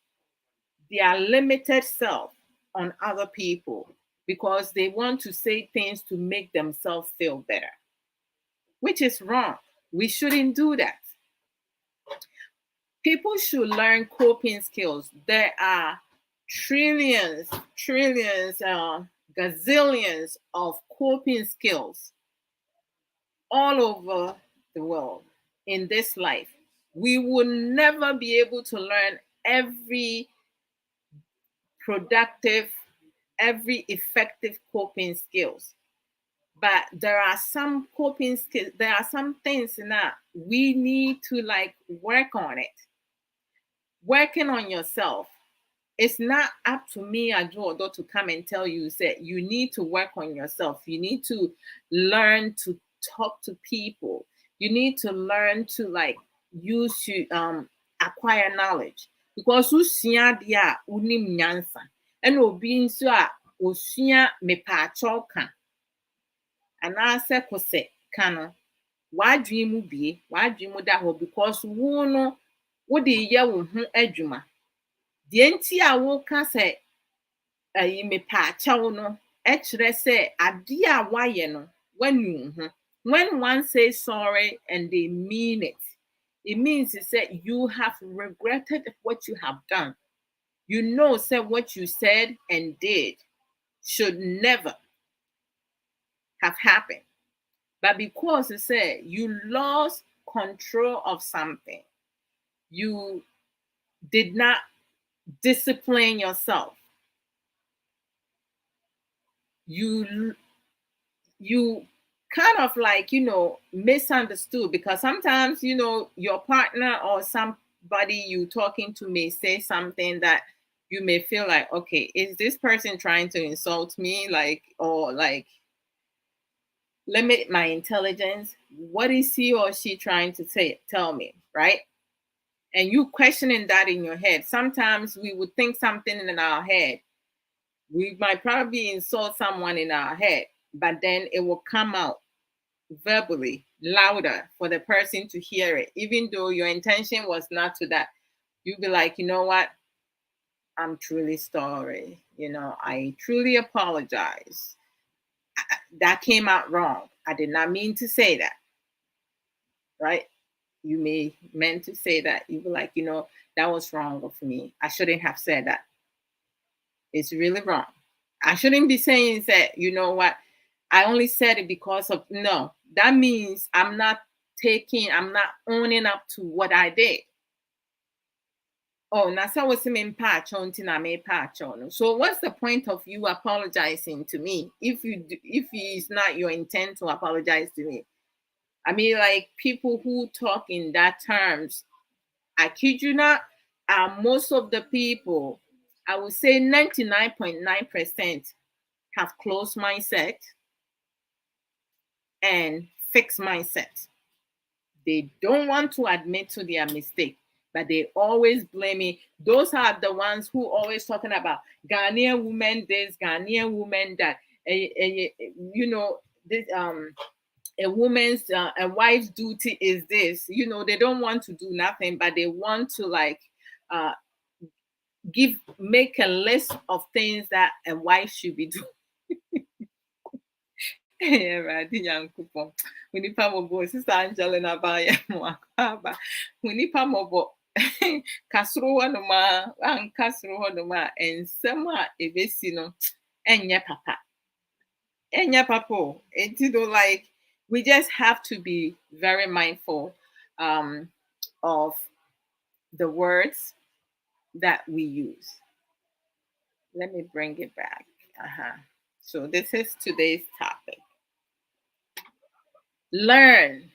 their limited self on other people because they want to say things to make themselves feel better, which is wrong. We shouldn't do that. People should learn coping skills. There are trillions, gazillions of coping skills all over the world in this life. We will never be able to learn every productive, every effective coping skills. But there are some coping skills, there are some things that we need to like work on it. Working on yourself. It's not up to me, Adwoa Odo, to come and tell you that you need to work on yourself. You need to learn to talk to people. You need to learn to like use to acquire knowledge. Because usua dia unim nyansa. And obi nso a osua mepacho ka. Anase kose ka no. Wadwi mu bie, wadwi mu da ho because wo no wo de ye wo ho adwuma. The nti a woka sɛ ayi mepa akyɛw no ɛkyerɛ sɛ ade a wayɛ no wanu ho. When one says sorry and they mean it, it means that you have regretted what you have done. You know say what you said and did should never have happened. But because it said you lost control of something, you did not discipline yourself. You kind of like misunderstood because sometimes your partner or somebody you talking to may say something that you may feel like, okay, is this person trying to insult me, or limit my intelligence? What is he or she trying to tell me, right? And you questioning that in your head. Sometimes we would think something in our head. We might probably insult someone in our head, but then it will come out verbally, louder for the person to hear it. Even though your intention was not to that, you'll be like, you know what? I'm truly sorry. I truly apologize. That came out wrong. I did not mean to say that. Right? You may meant to say that. You be like, that was wrong of me. I shouldn't have said that. It's really wrong. I shouldn't be saying that, you know what, I only said it because of, no, that means I'm not owning up to what I did. Oh, Nasa was in patch on Tiname patch on. So what's the point of you apologizing to me if it's not your intent to apologize to me? I mean, like people who talk in that terms, I kid you not, most of the people, I would say 99.9% have closed mindset and fixed mindset. They don't want to admit to their mistake, but they always blame me. Those are the ones who always talking about Ghanaian women this, Ghanaian women that. This a wife's duty is this. They don't want to do nothing, but they want to make a list of things that a wife should be doing. Winipa mobo sister Angelina Baya Mwakaba. Winipa mobo kasro honoma and Nsem a ebesi no enye papa. Enya papo. It, like, we just have to be very mindful of the words that we use. Let me bring it back. So this is today's topic. Learn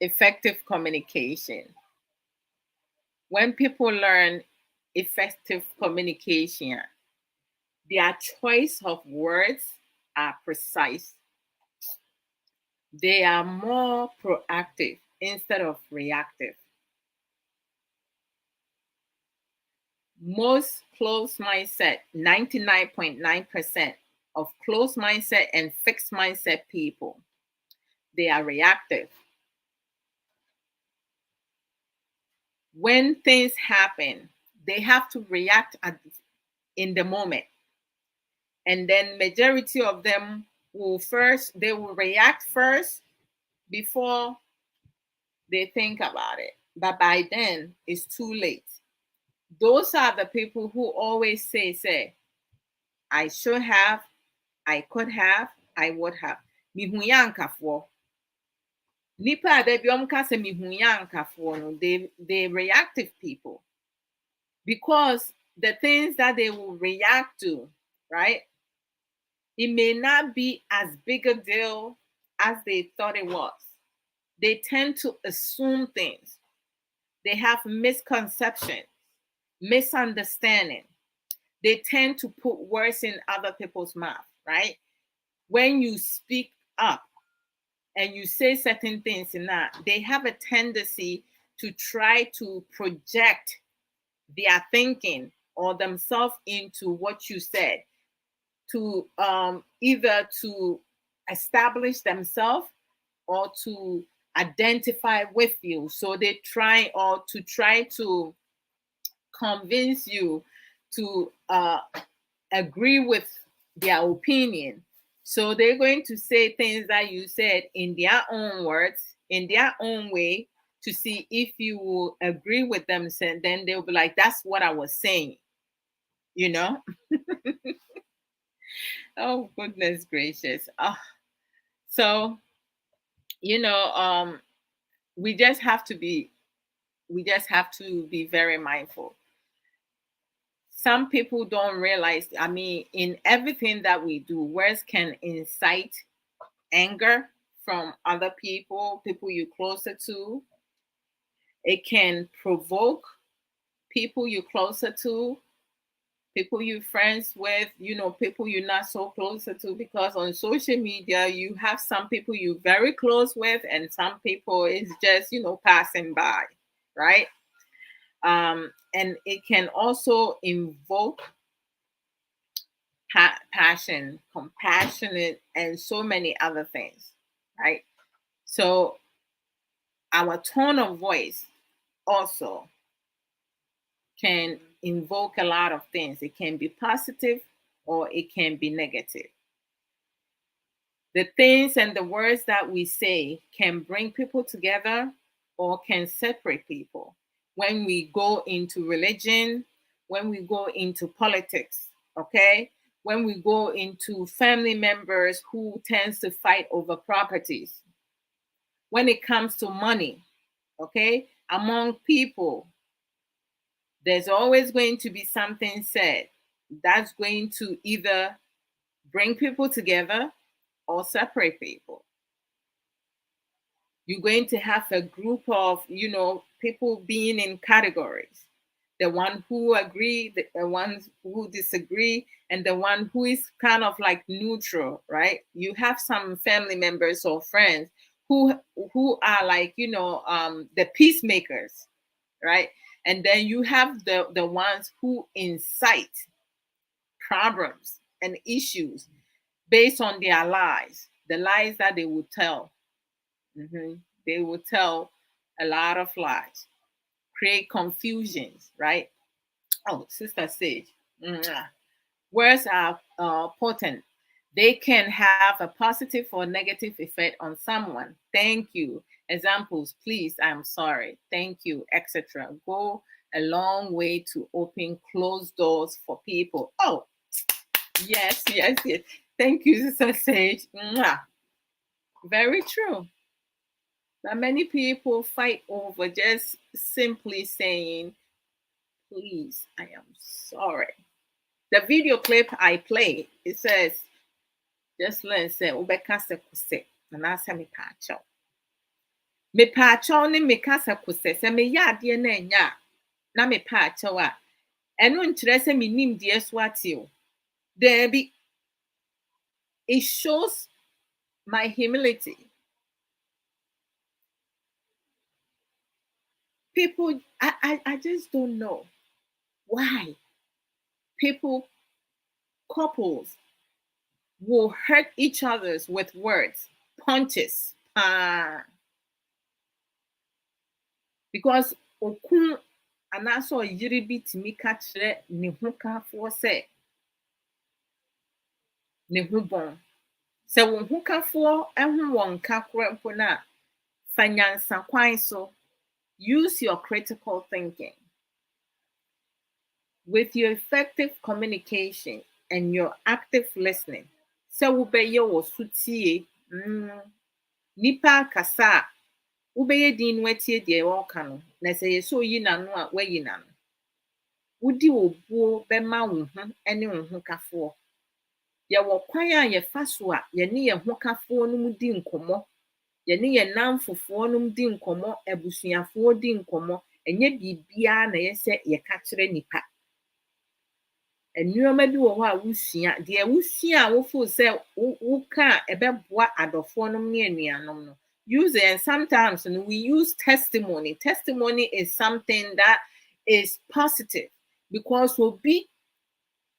effective communication. When people learn effective communication, their choice of words are precise. They are more proactive instead of reactive. Most closed mindset, 99.9% of closed mindset and fixed mindset people, they are reactive. When things happen, they have to react in the moment. And then majority of them they will react first before they think about it. But by then, it's too late. Those are the people who always say, I should have, I could have, I would have. Mihuya nkafoɔ. Nipa a dabi ɔmka sɛ mihuya nkafoɔ no, they reactive people. Because the things that they will react to, right? It may not be as big a deal as they thought it was. They tend to assume things. They have misconceptions, misunderstanding. They tend to put words in other people's mouth, right? When you speak up and you say certain things in that, they have a tendency to try to project their thinking or themselves into what you said, to either to establish themselves or to identify with you. So they try to convince you to agree with their opinion. So they're going to say things that you said in their own words, in their own way, to see if you will agree with them. So then they'll be like, that's what I was saying, you know? Oh, goodness gracious. So, we just have to be very mindful. Some people don't realize, I mean, in everything that we do, words can incite anger from other people you closer to. It can provoke people you closer to, people you friends with, people you're not so closer to, because on social media you have some people you're very close with and some people it's just, passing by, right? And it can also invoke passion, compassionate, and so many other things, right? So our tone of voice also can invoke a lot of things. It can be positive or it can be negative. The things and the words that we say can bring people together or can separate people. When we go into religion, when we go into politics, okay? When we go into family members who tends to fight over properties. When it comes to money, okay? Among people, there's always going to be something said that's going to either bring people together or separate people. You're going to have a group of, people being in categories. The one who agree, the ones who disagree, and the one who is kind of like neutral, right? You have some family members or friends who are like, the peacemakers, right? And then you have the ones who incite problems and issues based on their lies, the lies that they will tell. They will tell a lot of lies, create confusions, right? Oh, Sister Sage, words are potent. They can have a positive or negative effect on someone. Thank you. Examples, please, I'm sorry, thank you, etc. Go a long way to open closed doors for people. Oh, yes. Thank you, Sister Sage. Mwah. Very true. But many people fight over just simply saying, please, I am sorry. The video clip I play, it says, just learn say, Ubeka se kuse, and I say me pacho. Me pacho ni me kasa kuse, se me ya die na nya, na me pacho wa. Eno nkyerɛ sɛ menim deɛ so ate o. Dabi, it shows my humility. People, I just don't know why people, couples, will hurt each others with words, punches. Because okun anaasɛ ɔyere bi tumi ka kyerɛ ne ho kafoɔ sɛ ne ho bɔn. Sɛ wo ho kafoɔ ho wɔ nka korɔ mpo no a, fa nyansa kwan so. Use your critical thinking. With your effective communication and your active listening, sɛ wobɛyɛ wɔ so tie, nipa kasa a wobɛyɛ din no atie deɛ wɔka no, na sɛ yɛ sɛ oyi n'ano a wayi n'ano. Wodi obuo bɛma wo ho ne wo ho kafoɔ. Yɛwɔ kwan a yɛfa so a yɛne yɛn ho kafoɔ no mu di nkɔmmɔ. Yɛne yɛn namfofoɔ no mu di nkɔmmɔ, abusuafoɔ di nkɔmmɔ. Ɛnyɛ biribiara na ɛyɛ sɛ yɛka kyerɛ nipa. Nneɛma bi wɔ hɔ a wosua. Deɛ wosua a wofoo sɛ woka a ɛbɛboa adɔfoɔ nom ne anuanom no. Use it, and sometimes we use testimony. Testimony is something that is positive because obi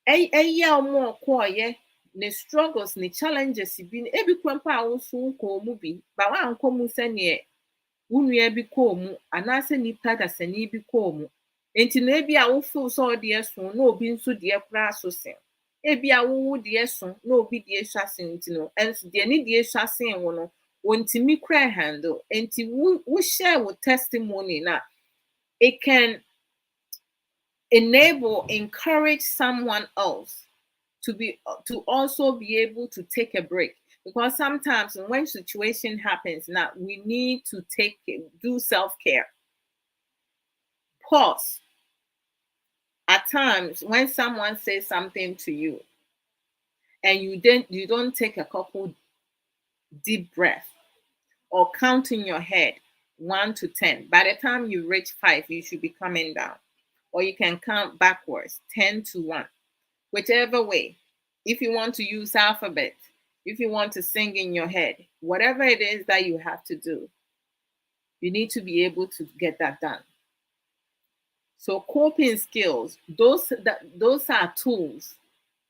ɛyɛ ɔmo ɔkɔɔyɛ ne struggles ne challenges bi no ebi kura mpa a woso nkɔɔ mu bi ba wankɔ mu sɛneɛ wo nua bi kɔɔ mu anaasɛ nipa dasani bi kɔɔ mu. Enti na ebi a wofeel sɛ ɔdeɛ so na obi nso deɛ koraa so sen. Ebi a wowo deɛ so na obi deɛ hwa sen nti no ɛnso deɛ ne deɛ hwa sen wo no wontimi kura handle. Enti wo share with testimony na it can encourage someone else to also be able to take a break, because sometimes when situation happens now we need to do self-care. Pause. At times when someone says something to you and you don't take a couple deep breaths or count in your head 1 to 10. By the time you reach 5, you should be coming down. Or you can count backwards 10 to 1. Whichever way. If you want to use alphabet, if you want to sing in your head, whatever it is that you have to do, you need to be able to get that done. So coping skills, those are tools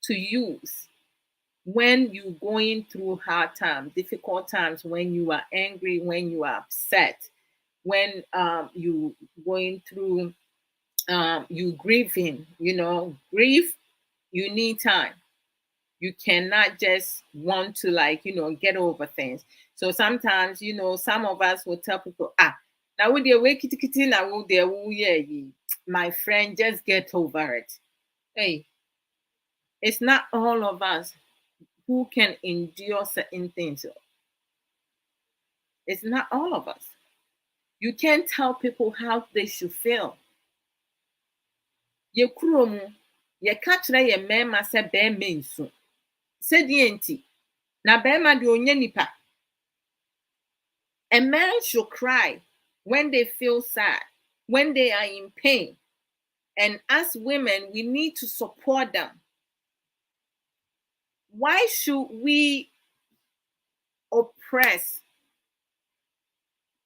to use when you're going through hard times, difficult times, when you are angry, when you are upset, when you going through you grieving, grief, you need time. You cannot just want to get over things. So sometimes, some of us will tell people, now with the way kitty now my friend, just get over it. Hey, it's not all of us who can endure certain things. It's not all of us. You can't tell people how they should feel. Ye kuromu, ye kachre ye mema se be mensu. Se dienti, na bema di onye nipa. A man should cry when they feel sad, when they are in pain. And as women, we need to support them. Why should we oppress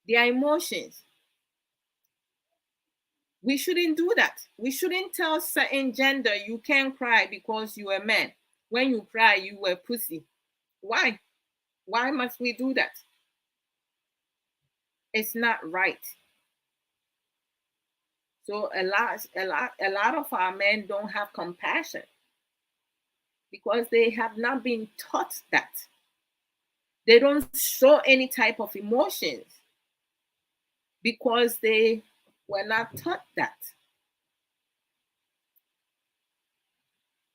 their emotions? We shouldn't do that. We shouldn't tell certain gender you can't cry because you're a man. When you cry, you were pussy. Why? Why must we do that? It's not right. So a lot of our men don't have compassion because they have not been taught that. They don't show any type of emotions because they were not taught that.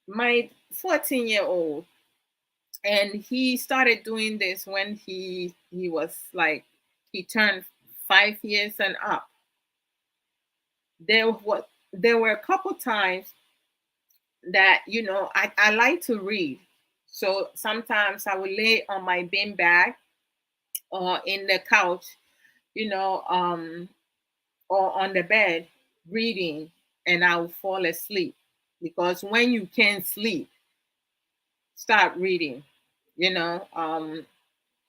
My 14-year-old, And he started doing this when he was like, he turned 5 years and up. There were a couple times that, I like to read. So sometimes I would lay on my bean bag or in the couch, you know, or on the bed reading, and I will fall asleep. Because when you can't sleep, start reading, you know.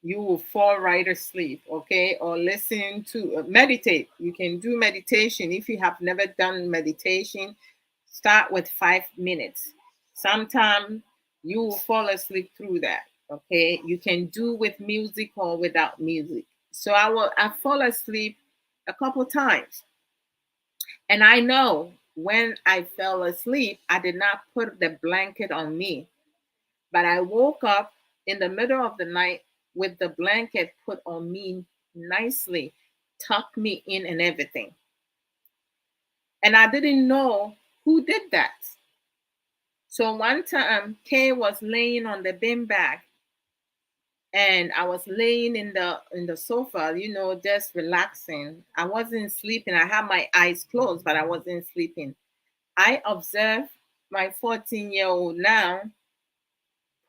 You will fall right asleep, okay? Or listen to meditate. You can do meditation. If you have never done meditation, start with 5 minutes. Sometimes you will fall asleep through that, okay? You can do with music or without music. So I fall asleep a couple times. And I know when I fell asleep, I did not put the blanket on me, but I woke up in the middle of the night with the blanket put on me nicely, tucked me in and everything. And I didn't know who did that. So one time, Kay was laying on the bean bag, and I was laying in the sofa, just relaxing. I wasn't sleeping. I had my eyes closed, but I wasn't sleeping. I observed my 14-year-old now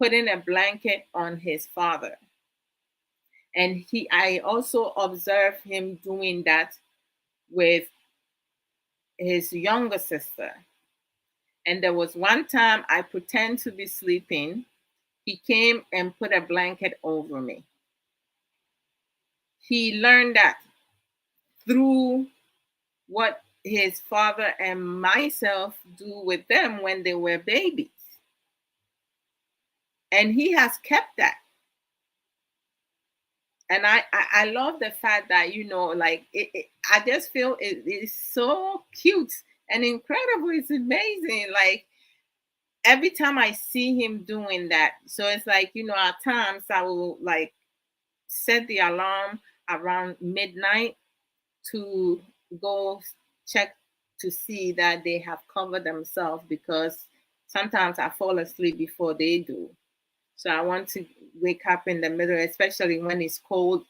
putting a blanket on his father. And I also observed him doing that with his younger sister. And there was one time I pretend to be sleeping. He came and put a blanket over me. He learned that through what his father and myself do with them when they were babies. And he has kept that. And I love the fact that, like, I just feel it is so cute and incredible. It's amazing. Like, every time I see him doing that, so it's like, at times I will like set the alarm around midnight to go check to see that they have covered themselves, because sometimes I fall asleep before they do. So I want to wake up in the middle, especially when it's cold.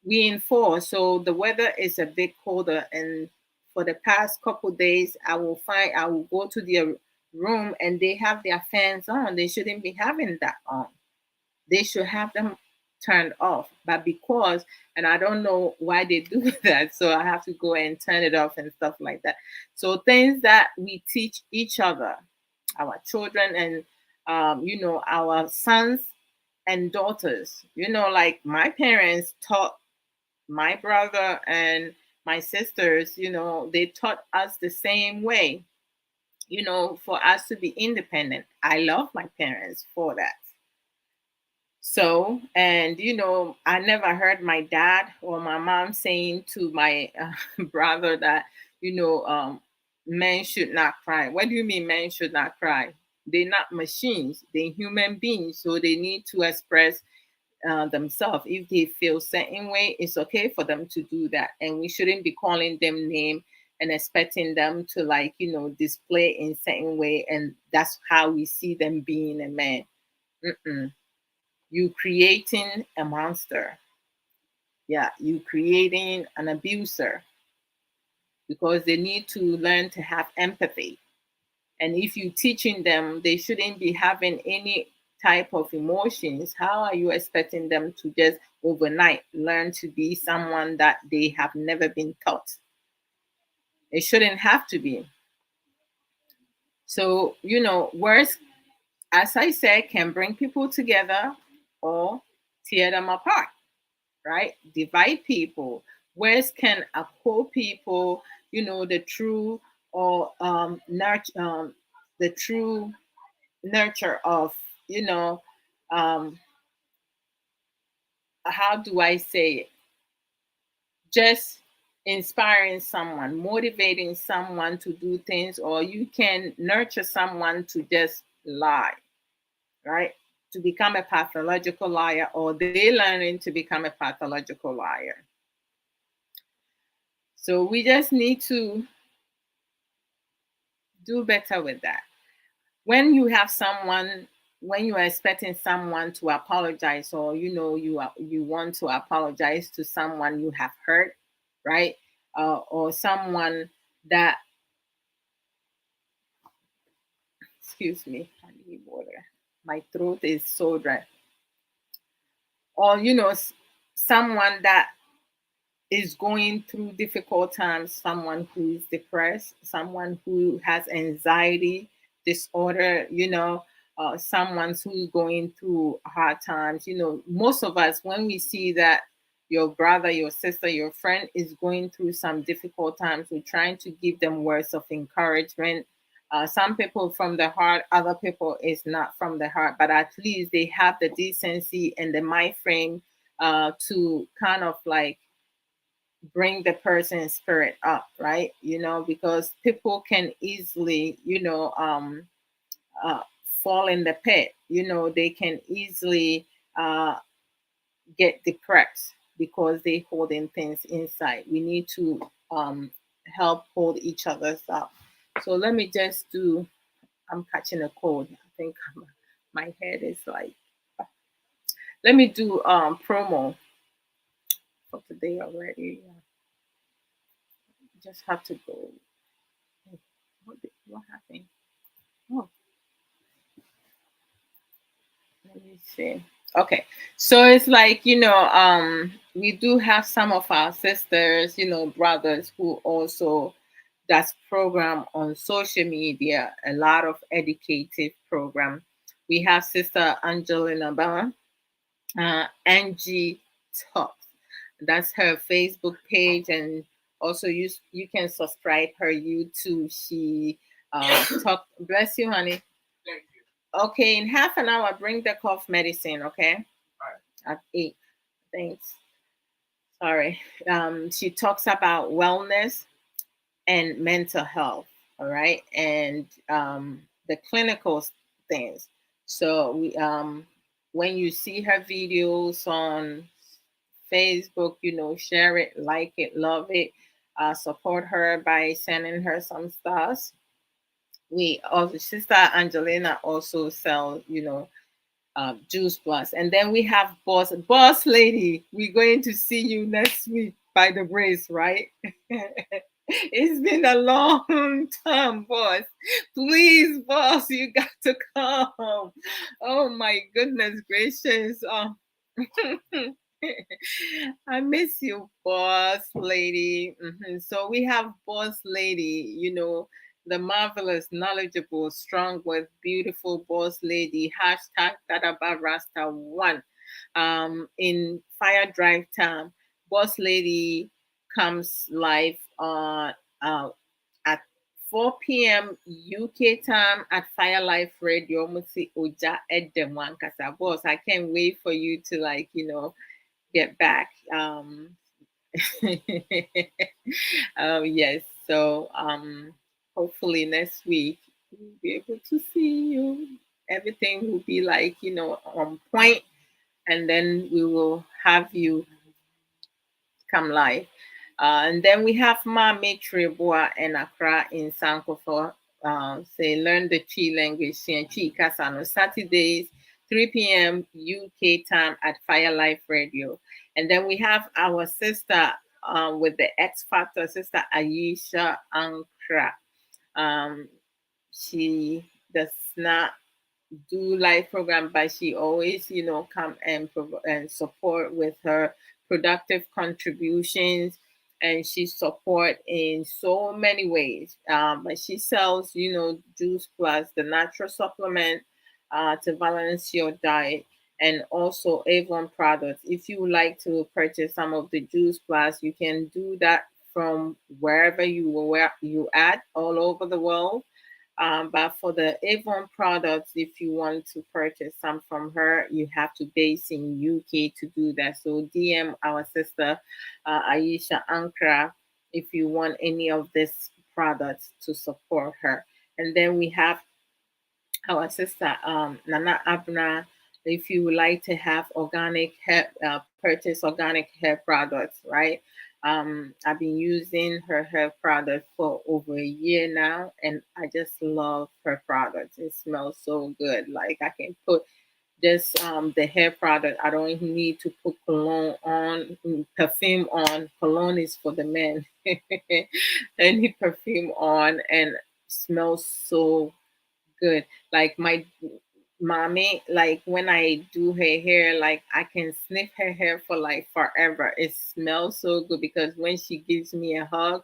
We in fall, so the weather is a bit colder. And for the past couple days, I will go to their room and they have their fans on. They shouldn't be having that on. They should have them turned off. But because, and I don't know why they do that, so I have to go and turn it off and stuff like that. So things that we teach each other, our children, and our sons and daughters. Like my parents taught my brother and my sisters, they taught us the same way, for us to be independent. I love my parents for that. So, and I never heard my dad or my mom saying to my brother that, men should not cry. What do you mean men should not cry? They're not machines, they're human beings. So they need to express themselves. If they feel certain way, it's okay for them to do that, and we shouldn't be calling them name and expecting them to, like, display in certain way, and that's how we see them being a man. Mm-mm. You creating a monster. Yeah, you creating an abuser, because they need to learn to have empathy. And if you teaching them they shouldn't be having any type of emotions, how are you expecting them to just overnight learn to be someone that they have never been taught? It shouldn't have to be. So, words, as I said, can bring people together or tear them apart, right? Divide people. Words can uphold people, the true or the true nurture of, you know, um, how do I say it? Just inspiring someone, motivating someone to do things, or you can nurture someone to just lie, right? To become a pathological liar, or they learning to become a pathological liar. So we just need to do better with that. When you have someone when you are expecting someone to apologize, or you want to apologize to someone you have hurt, right? Or someone that, excuse me, I need water. My throat is so dry. Or someone that is going through difficult times, someone who is depressed, someone who has anxiety disorder, someone who's going through hard times. Most of us, when we see that your brother, your sister, your friend is going through some difficult times, we're trying to give them words of encouragement. Some people from the heart, other people is not from the heart, but at least they have the decency and the mind frame to kind of like bring the person's spirit up, right? Because people can easily, uh, fall in the pit. They can easily get depressed because they holding things inside. We need to help hold each other's up. So let me just do. I'm catching a cold. I think my head is like. Let me do promo for today already. Yeah. Just have to go. What happened? Oh, let me see. Okay, so it's like we do have some of our sisters, brothers who also does program on social media, a lot of educative program. We have Sister Angelina Bama, Angie Talks. That's her Facebook page, and also you can subscribe her YouTube. She talk. Bless you, honey. Okay, in half an hour, bring the cough medicine. Okay, at 8. Thanks. Sorry. She talks about wellness and mental health. All right, and the clinical things. So when you see her videos on Facebook, share it, like it, love it, support her by sending her some stars. We also, Sister Angelina also sells, Juice Plus. And then we have Boss Lady. We're going to see you next week by the grace, right? It's been a long time, boss. Please, boss, you got to come. Oh my goodness gracious. I miss you, boss lady. So we have boss lady, the marvelous, knowledgeable, strong with beautiful boss lady. Hashtag Tadaba Rasta one. In Fire Drive time, boss lady comes live on at 4 p.m. UK time at Fire Life Radio. Musi Oja Edemwan Kasa. Boss, I can't wait for you to get back. Oh yes. So hopefully next week we'll be able to see you. Everything will be on point, and then we will have you come live. And then we have Ma Boa and Accra in Sankofa. Say learn the Chi language and Chi Kasano Saturdays, 3 p.m. UK time at Fire Life Radio. And then we have our sister with the X Factor, Sister Aisha Ankra. She does not do live program, but she always, come and support with her productive contributions, and she support in so many ways. But she sells, Juice Plus, the natural supplement to balance your diet, and also Avon products. If you would like to purchase some of the Juice Plus, you can do that from wherever you at all over the world. But for the Avon products, if you want to purchase some from her, you have to base in UK to do that. So DM our sister Aisha Ankara if you want any of these products to support her. And then we have our sister Nana Abna. If you would like to have organic hair, purchase organic hair products, right? I've been using her hair product for over a year now, and I just love her products. It smells so good. Like I can put just the hair product. I don't even need to put cologne on, perfume on. Cologne is for the men. Any perfume on, and smells so good. Like my mommy, like when I do her hair, like I can sniff her hair for like forever. It smells so good because when she gives me a hug,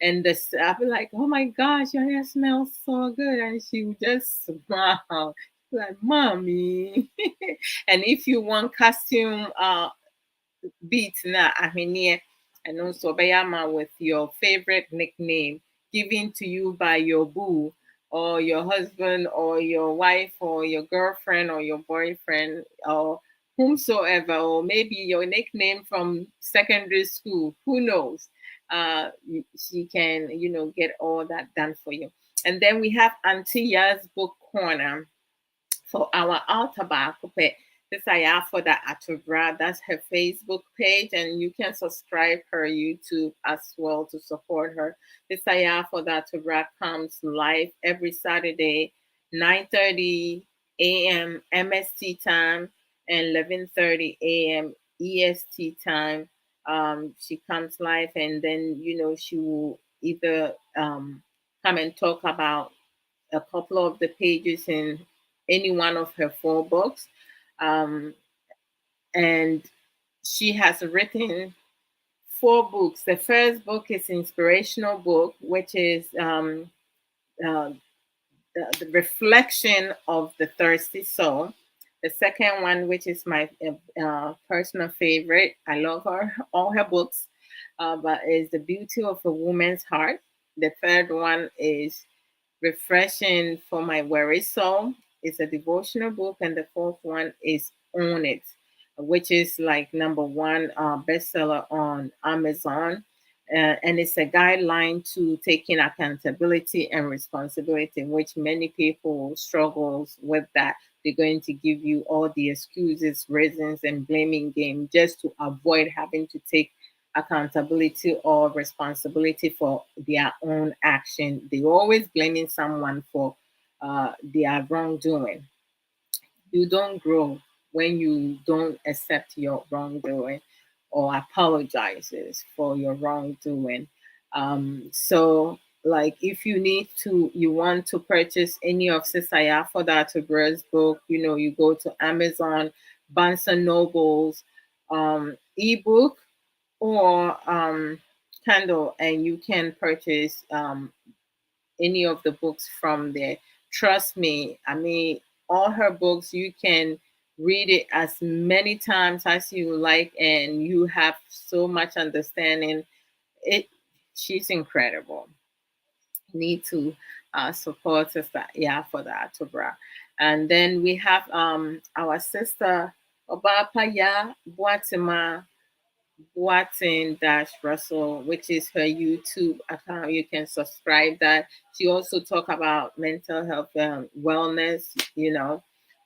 and I'll be like, "Oh my gosh, your hair smells so good," and she would just smile like, "Mommy." And if you want costume beat na ahweneɛ ɛno nso ɔbɛyɛ ama with your favorite nickname given to you by your boo or your husband or your wife or your girlfriend or your boyfriend or whomsoever, or maybe your nickname from secondary school, who knows. She can, get all that done for you. And then we have Auntie Ya's book corner for our altar back. This I have for that Atubra. That's her Facebook page, and you can subscribe her YouTube as well to support her. This I have for that Atubra comes live every Saturday, 9:30 a.m. MST time and 11:30 a.m. EST time. She comes live, and then she will either come and talk about a couple of the pages in any one of her four books. Um, and she has written four books. The first book is inspirational book, which is uh, the reflection of the thirsty soul. The second one, which is my personal favorite, I love her all her books, but is the beauty of a woman's heart. The third one is refreshing for my weary soul. It's a devotional book, and the fourth one is Own It, which is like number one bestseller on Amazon. And it's a guideline to taking accountability and responsibility, which many people struggles with that. They're going to give you all the excuses, reasons, and blaming game just to avoid having to take accountability or responsibility for their own action. They're always blaming someone for their wrongdoing. You don't grow when you don't accept your wrongdoing or apologizes for your wrongdoing. So like if you want to purchase any of Sisaya for that book, you go to Amazon, Barnes and Nobles, ebook or Kindle, and you can purchase any of the books from there. Trust me, I mean, all her books, you can read it as many times as you like, and you have so much understanding. It, she's incredible. Need to support Sister Yeah for that, Tobra. And then we have our sister Obapa Ya Boatima Watson Dash Russell, which is her YouTube account. You can subscribe that. She also talk about mental health, wellness,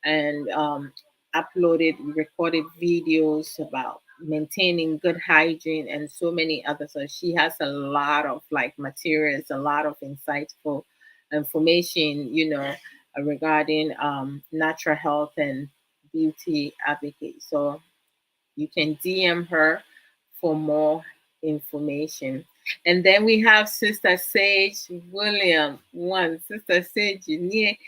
and uploaded recorded videos about maintaining good hygiene and so many others. So she has a lot of like materials, a lot of insightful information, regarding natural health and beauty advocate. So you can DM her for more information. And then we have Sister Sage William. One, Sister Sage, if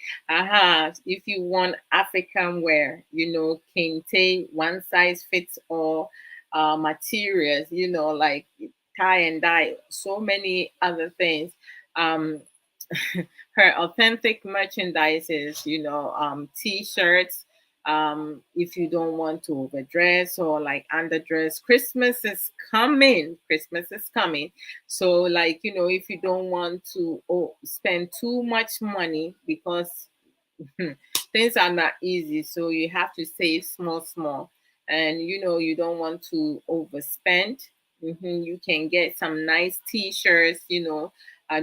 you want African wear, kente, one size fits all materials, like tie and dye, so many other things. Um, her authentic merchandises, t-shirts, if you don't want to overdress or like underdress. Christmas is coming. Christmas is coming. So like, if you don't want to spend too much money because things are not easy, so you have to save small small, and you don't want to overspend. You can get some nice t-shirts,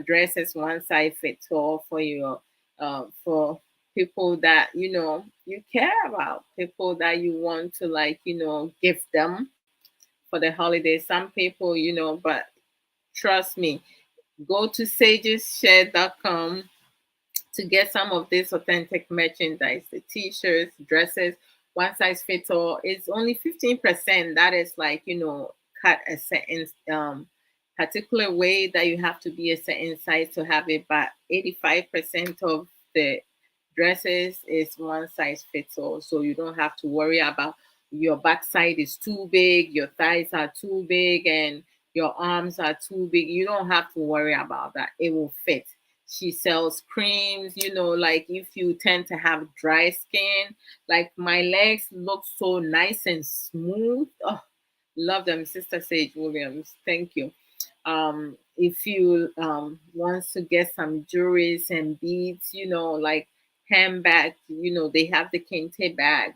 dresses one size fits all for your for people that you care about, people that you want to like gift them for the holidays. Some people, but trust me, go to sageshare.com to get some of this authentic merchandise, the t-shirts, dresses, one size fits all. It's only 15%. That is like, cut a certain particular way that you have to be a certain size to have it, but 85% of the dresses is one size fits all. So you don't have to worry about your backside is too big, your thighs are too big, and your arms are too big. You don't have to worry about that. It will fit. She sells creams, like if you tend to have dry skin, like my legs look so nice and smooth. Oh, love them, Sister Sage Williams. Thank you. If you wants to get some jewelries and beads, like handbag, they have the kente bag.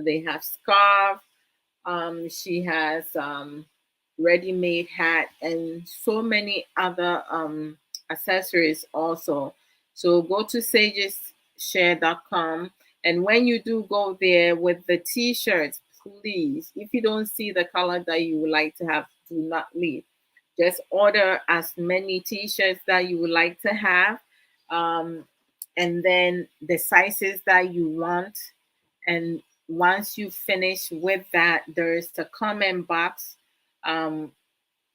They have scarf. She has ready-made hat and so many other accessories also. So go to sageshare.com, and when you do go there with the t-shirts, please, if you don't see the color that you would like to have, do not leave. Just order as many t-shirts that you would like to have, um, and then the sizes that you want. And once you finish with that, there's a comment box. Um,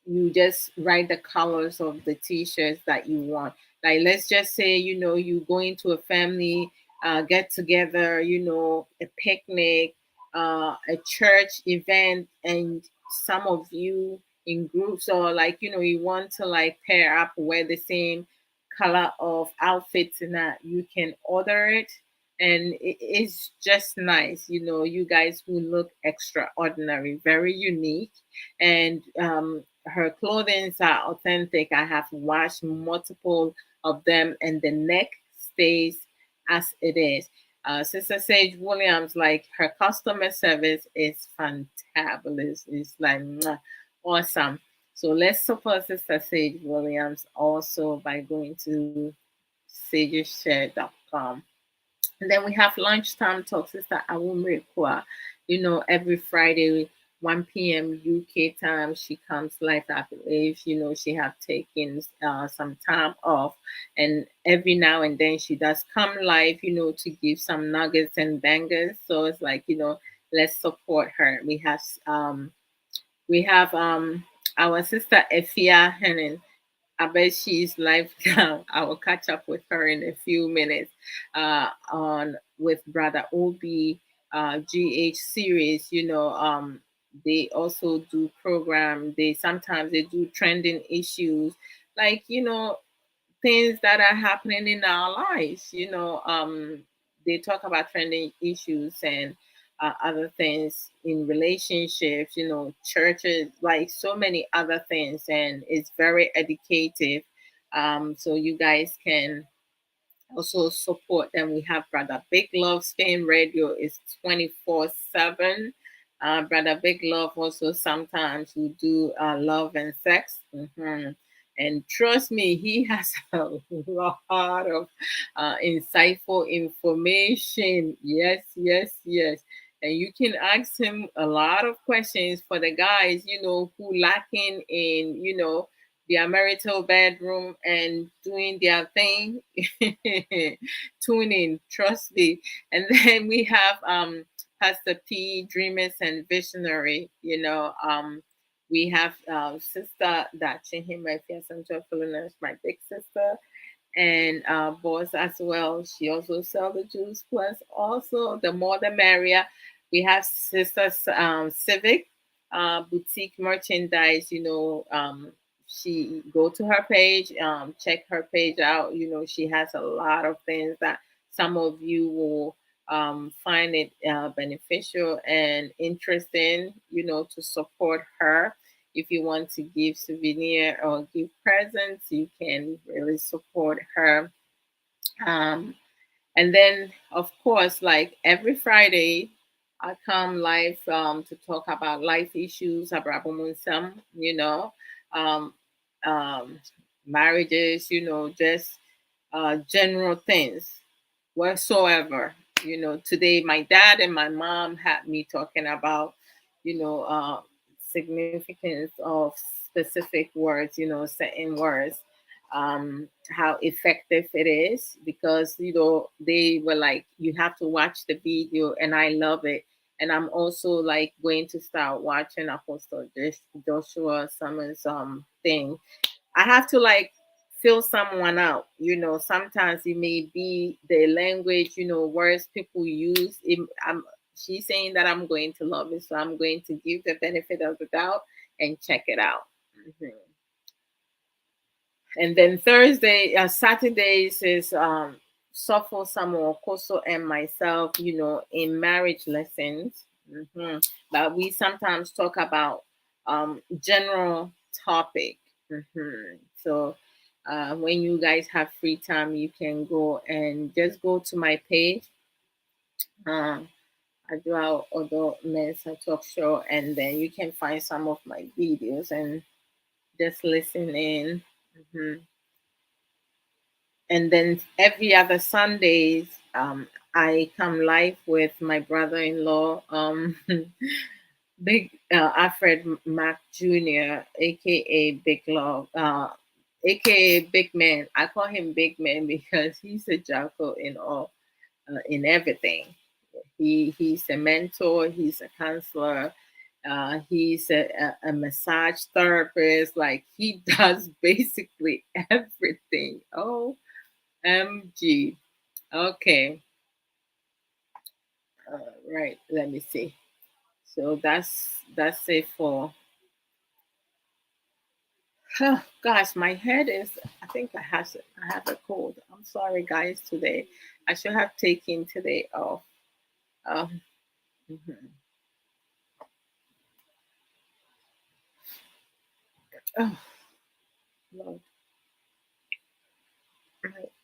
you just write the colors of the t-shirts that you want. Like, let's just say, you going to a family get together, a picnic, a church event, and some of you in groups, or like, you want to like pair up, wear the same color of outfits, and that you can order it, and it's just nice. You guys will look extraordinary, very unique. And her clothing are authentic. I have washed multiple of them, and the neck stays as it is. Sister Sage Williams, like, her customer service is fantabulous. It's like mwah, awesome. So let's support Sister Sage Williams also by going to sageshare.com. And then we have lunchtime talk, Sister Awumrikwa. Every Friday, 1 p.m. UK time, she comes live. I believe, she have taken some time off. And every now and then she does come live, to give some nuggets and bangers. So it's like, let's support her. We have our sister Efia Henin. I bet she's live now. I will catch up with her in a few minutes on with Brother Obi GH series. They also do program. They do trending issues, like, things that are happening in our lives. They talk about trending issues and other things in relationships, churches, like so many other things, and it's very educative. So you guys can also support them. We have Brother Big Love Spin Radio is 24/7. Brother Big Love also sometimes will do love and sex. And trust me, he has a lot of insightful information. Yes, yes, yes. And you can ask him a lot of questions for the guys, who lacking in, their marital bedroom and doing their thing. Tuning, trust me. And then we have Pastor P, Dreamers and Visionary. We have Sister Dachihima Fiasantra, my big sister, and boss as well. She also sells the juice plus. Also, the more the merrier. We have Sister Civic boutique merchandise. She go to her page, check her page out. She has a lot of things that some of you will find it beneficial and interesting. To support her. If you want to give souvenir or give presents, you can really support her. Um, and then, of course, like every Friday, I come live to talk about life issues, Abrabo Nsem, um, um, marriages, just general things whatsoever. Today my dad and my mom had me talking about, you know, uh, significance of specific words, certain words, how effective it is, because they were like, you have to watch the video, and I love it. And I'm also like going to start watching Apostle Joshua Summons thing. I have to like fill someone out. Sometimes it may be the language, words people use. She's saying that I'm going to love it, so I'm going to give the benefit of the doubt and check it out. Mhm. And then Saturdays is Sofo Samuel Koso and myself, in marriage lessons. But we sometimes talk about general topic. So when you guys have free time, you can go and just go to my page, Adwoa Odo Mensa Talk Show, and then you can find some of my videos and just listen in. And then every other Sundays, I come live with my brother-in-law, Big Alfred Mac Jr., aka Big Love, aka Big Man. I call him Big Man because he's a jackal in everything. He's a mentor. He's a counselor. He's a massage therapist. Like, he does basically everything. OMG. Okay. Right. Let me see. So that's it for. Oh, gosh, my head is. I think I have a cold. I'm sorry, guys. Today, I should have taken today off. Um, mhm. Oh, Lord.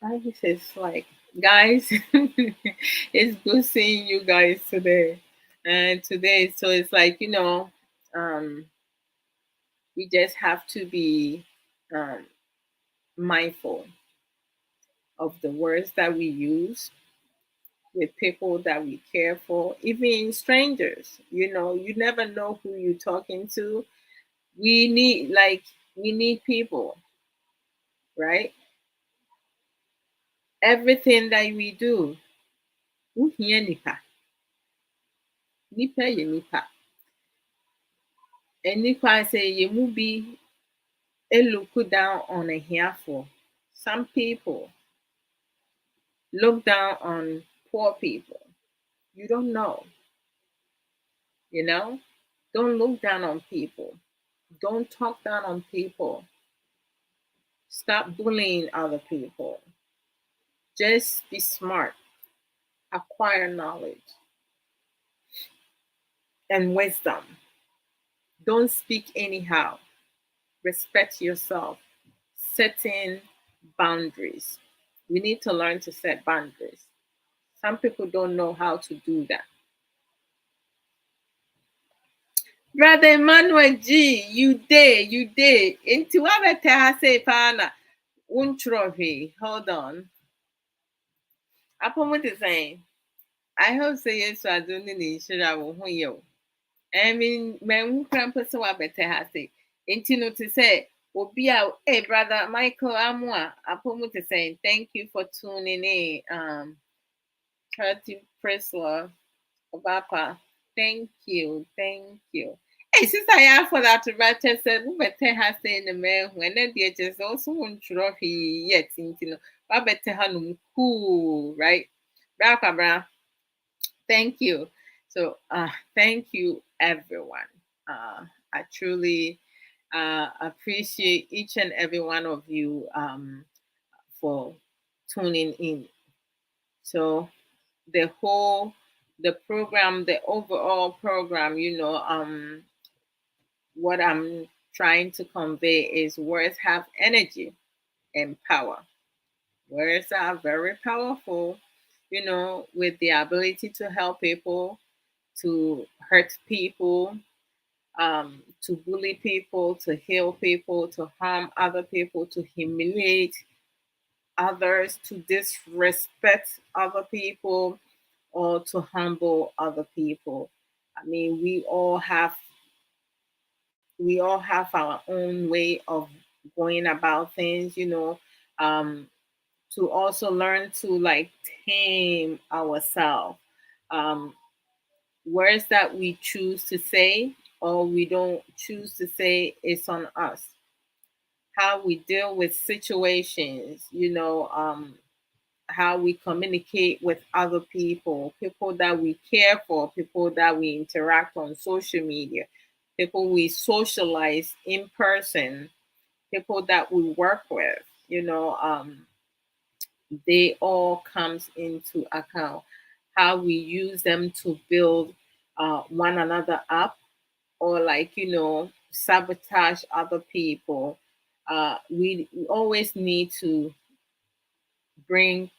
I just is like, guys, it's good seeing you guys today. And today, so it's like, um, we just have to be um, mindful of the words that we use with people that we care for, even strangers. You never know who you're talking to. We need people, right? Everything that we do, wohia nipa. Nipa yɛ nipa. Any kwan sɛ yɛn mu bi look down on ahiafo. Some people look down on poor people. You don't know, you know? Don't look down on people. Don't talk down on people. Stop bullying other people. Just be smart. Acquire knowledge and wisdom. Don't speak anyhow. Respect yourself. Setting boundaries. We need to learn to set boundaries. Some people don't know how to do that. Brother Emmanuel G, you did. Into what I say, pana, untrohi. Hold on. Upon what is saying, I hope say yes, I don't need to who you. I mean, men who cramp so I better has it. Into no to say, be out, hey, brother Michael Amwa, upon what is saying, thank you for tuning in. Charity Presler, Obapa, thank you, thank you. Hey, sister, I for that Ratchet said, who better has in the man when they just also won't trophy yet, but better hanum cool, right? Bra, thank you. So, thank you, everyone. I truly appreciate each and every one of you for tuning in. So, the overall program, what I'm trying to convey is words have energy and power. Words are very powerful, with the ability to help people, to hurt people, to bully people, to heal people, to harm other people, to humiliate others, to disrespect other people, or to humble other people. I mean, we all have we all have our own way of going about things, um, to also learn to like tame ourselves. Um, Words that we choose to say or we don't choose to say is on us. How we deal with situations, how we communicate with other people, people that we care for, people that we interact on social media, people we socialize in person, people that we work with, they all comes into account. How we use them to build one another up or like, sabotage other people. We always need to bring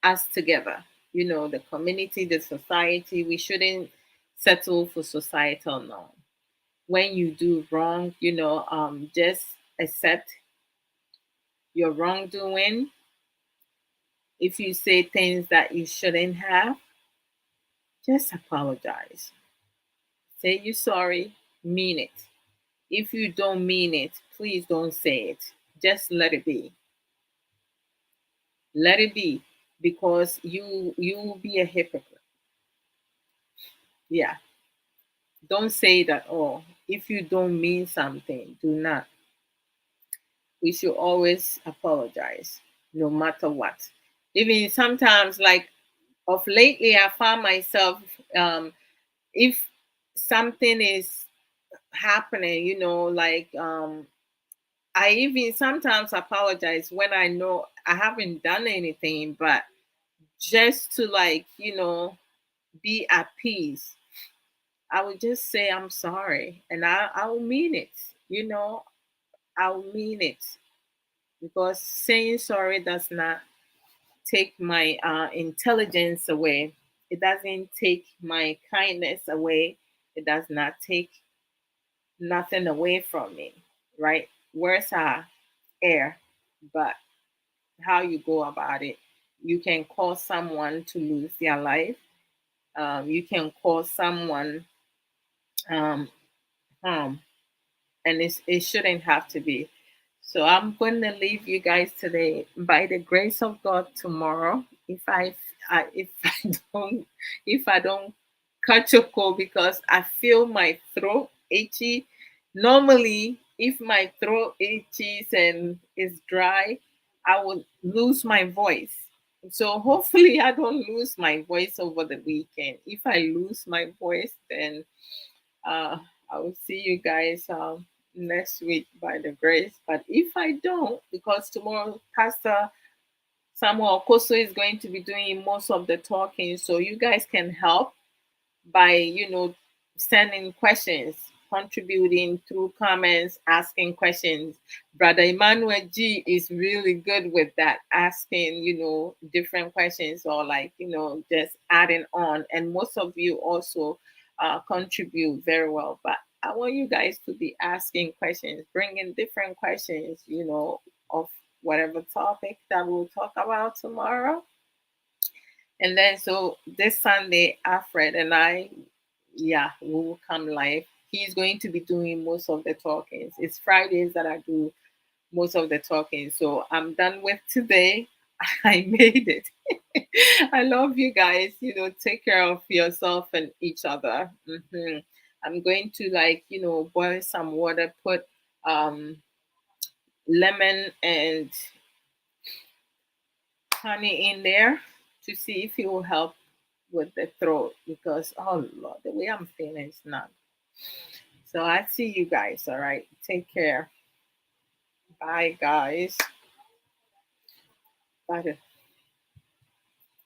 us together. The community, the society. We shouldn't settle for societal norm. When you do wrong, just accept your wrongdoing. If you say things that you shouldn't have, just apologize. Say you're sorry, mean it. If you don't mean it, please don't say it. Just let it be. Let it be, because you will be a hypocrite. Yeah. Don't say it at all. If you don't mean something, do not. We should always apologize, no matter what. Even sometimes, like of lately, I found myself, if something is happening, I even sometimes apologize when I know I haven't done anything, but just to like, be at peace, I would just say I'm sorry, and I will mean it. I'll mean it, because saying sorry does not take my intelligence away. It doesn't take my kindness away. It does not take nothing away from me, right? Words are air, but how you go about it, you can cause someone to lose their life. You can cause someone um, harm, and it shouldn't have to be. So I'm going to leave you guys today by the grace of God tomorrow. If I don't if I don't catch a cold, because I feel my throat itchy. Normally, if my throat itches and is dry, I will lose my voice. So hopefully I don't lose my voice over the weekend. If I lose my voice, then uh, I will see you guys next week by the grace. But if I don't, because tomorrow Pastor Samuel Okoso is going to be doing most of the talking, so you guys can help by sending questions, contributing through comments, asking questions. Brother Emmanuel G is really good with that, asking different questions, or like just adding on. And most of you also contribute very well, but I want you guys to be asking questions, bringing different questions, of whatever topic that we'll talk about tomorrow. And then so this Sunday, Alfred and I, yeah, we will come live. He's going to be doing most of the talkings. It's Fridays that I do most of the talking. So I'm done with today. I made it. I love you guys. Take care of yourself and each other. I'm going to like, boil some water, put lemon and honey in there to see if it will help with the throat, because oh Lord, the way I'm feeling is not. So I see you guys. All right. Take care. Bye guys. Bye.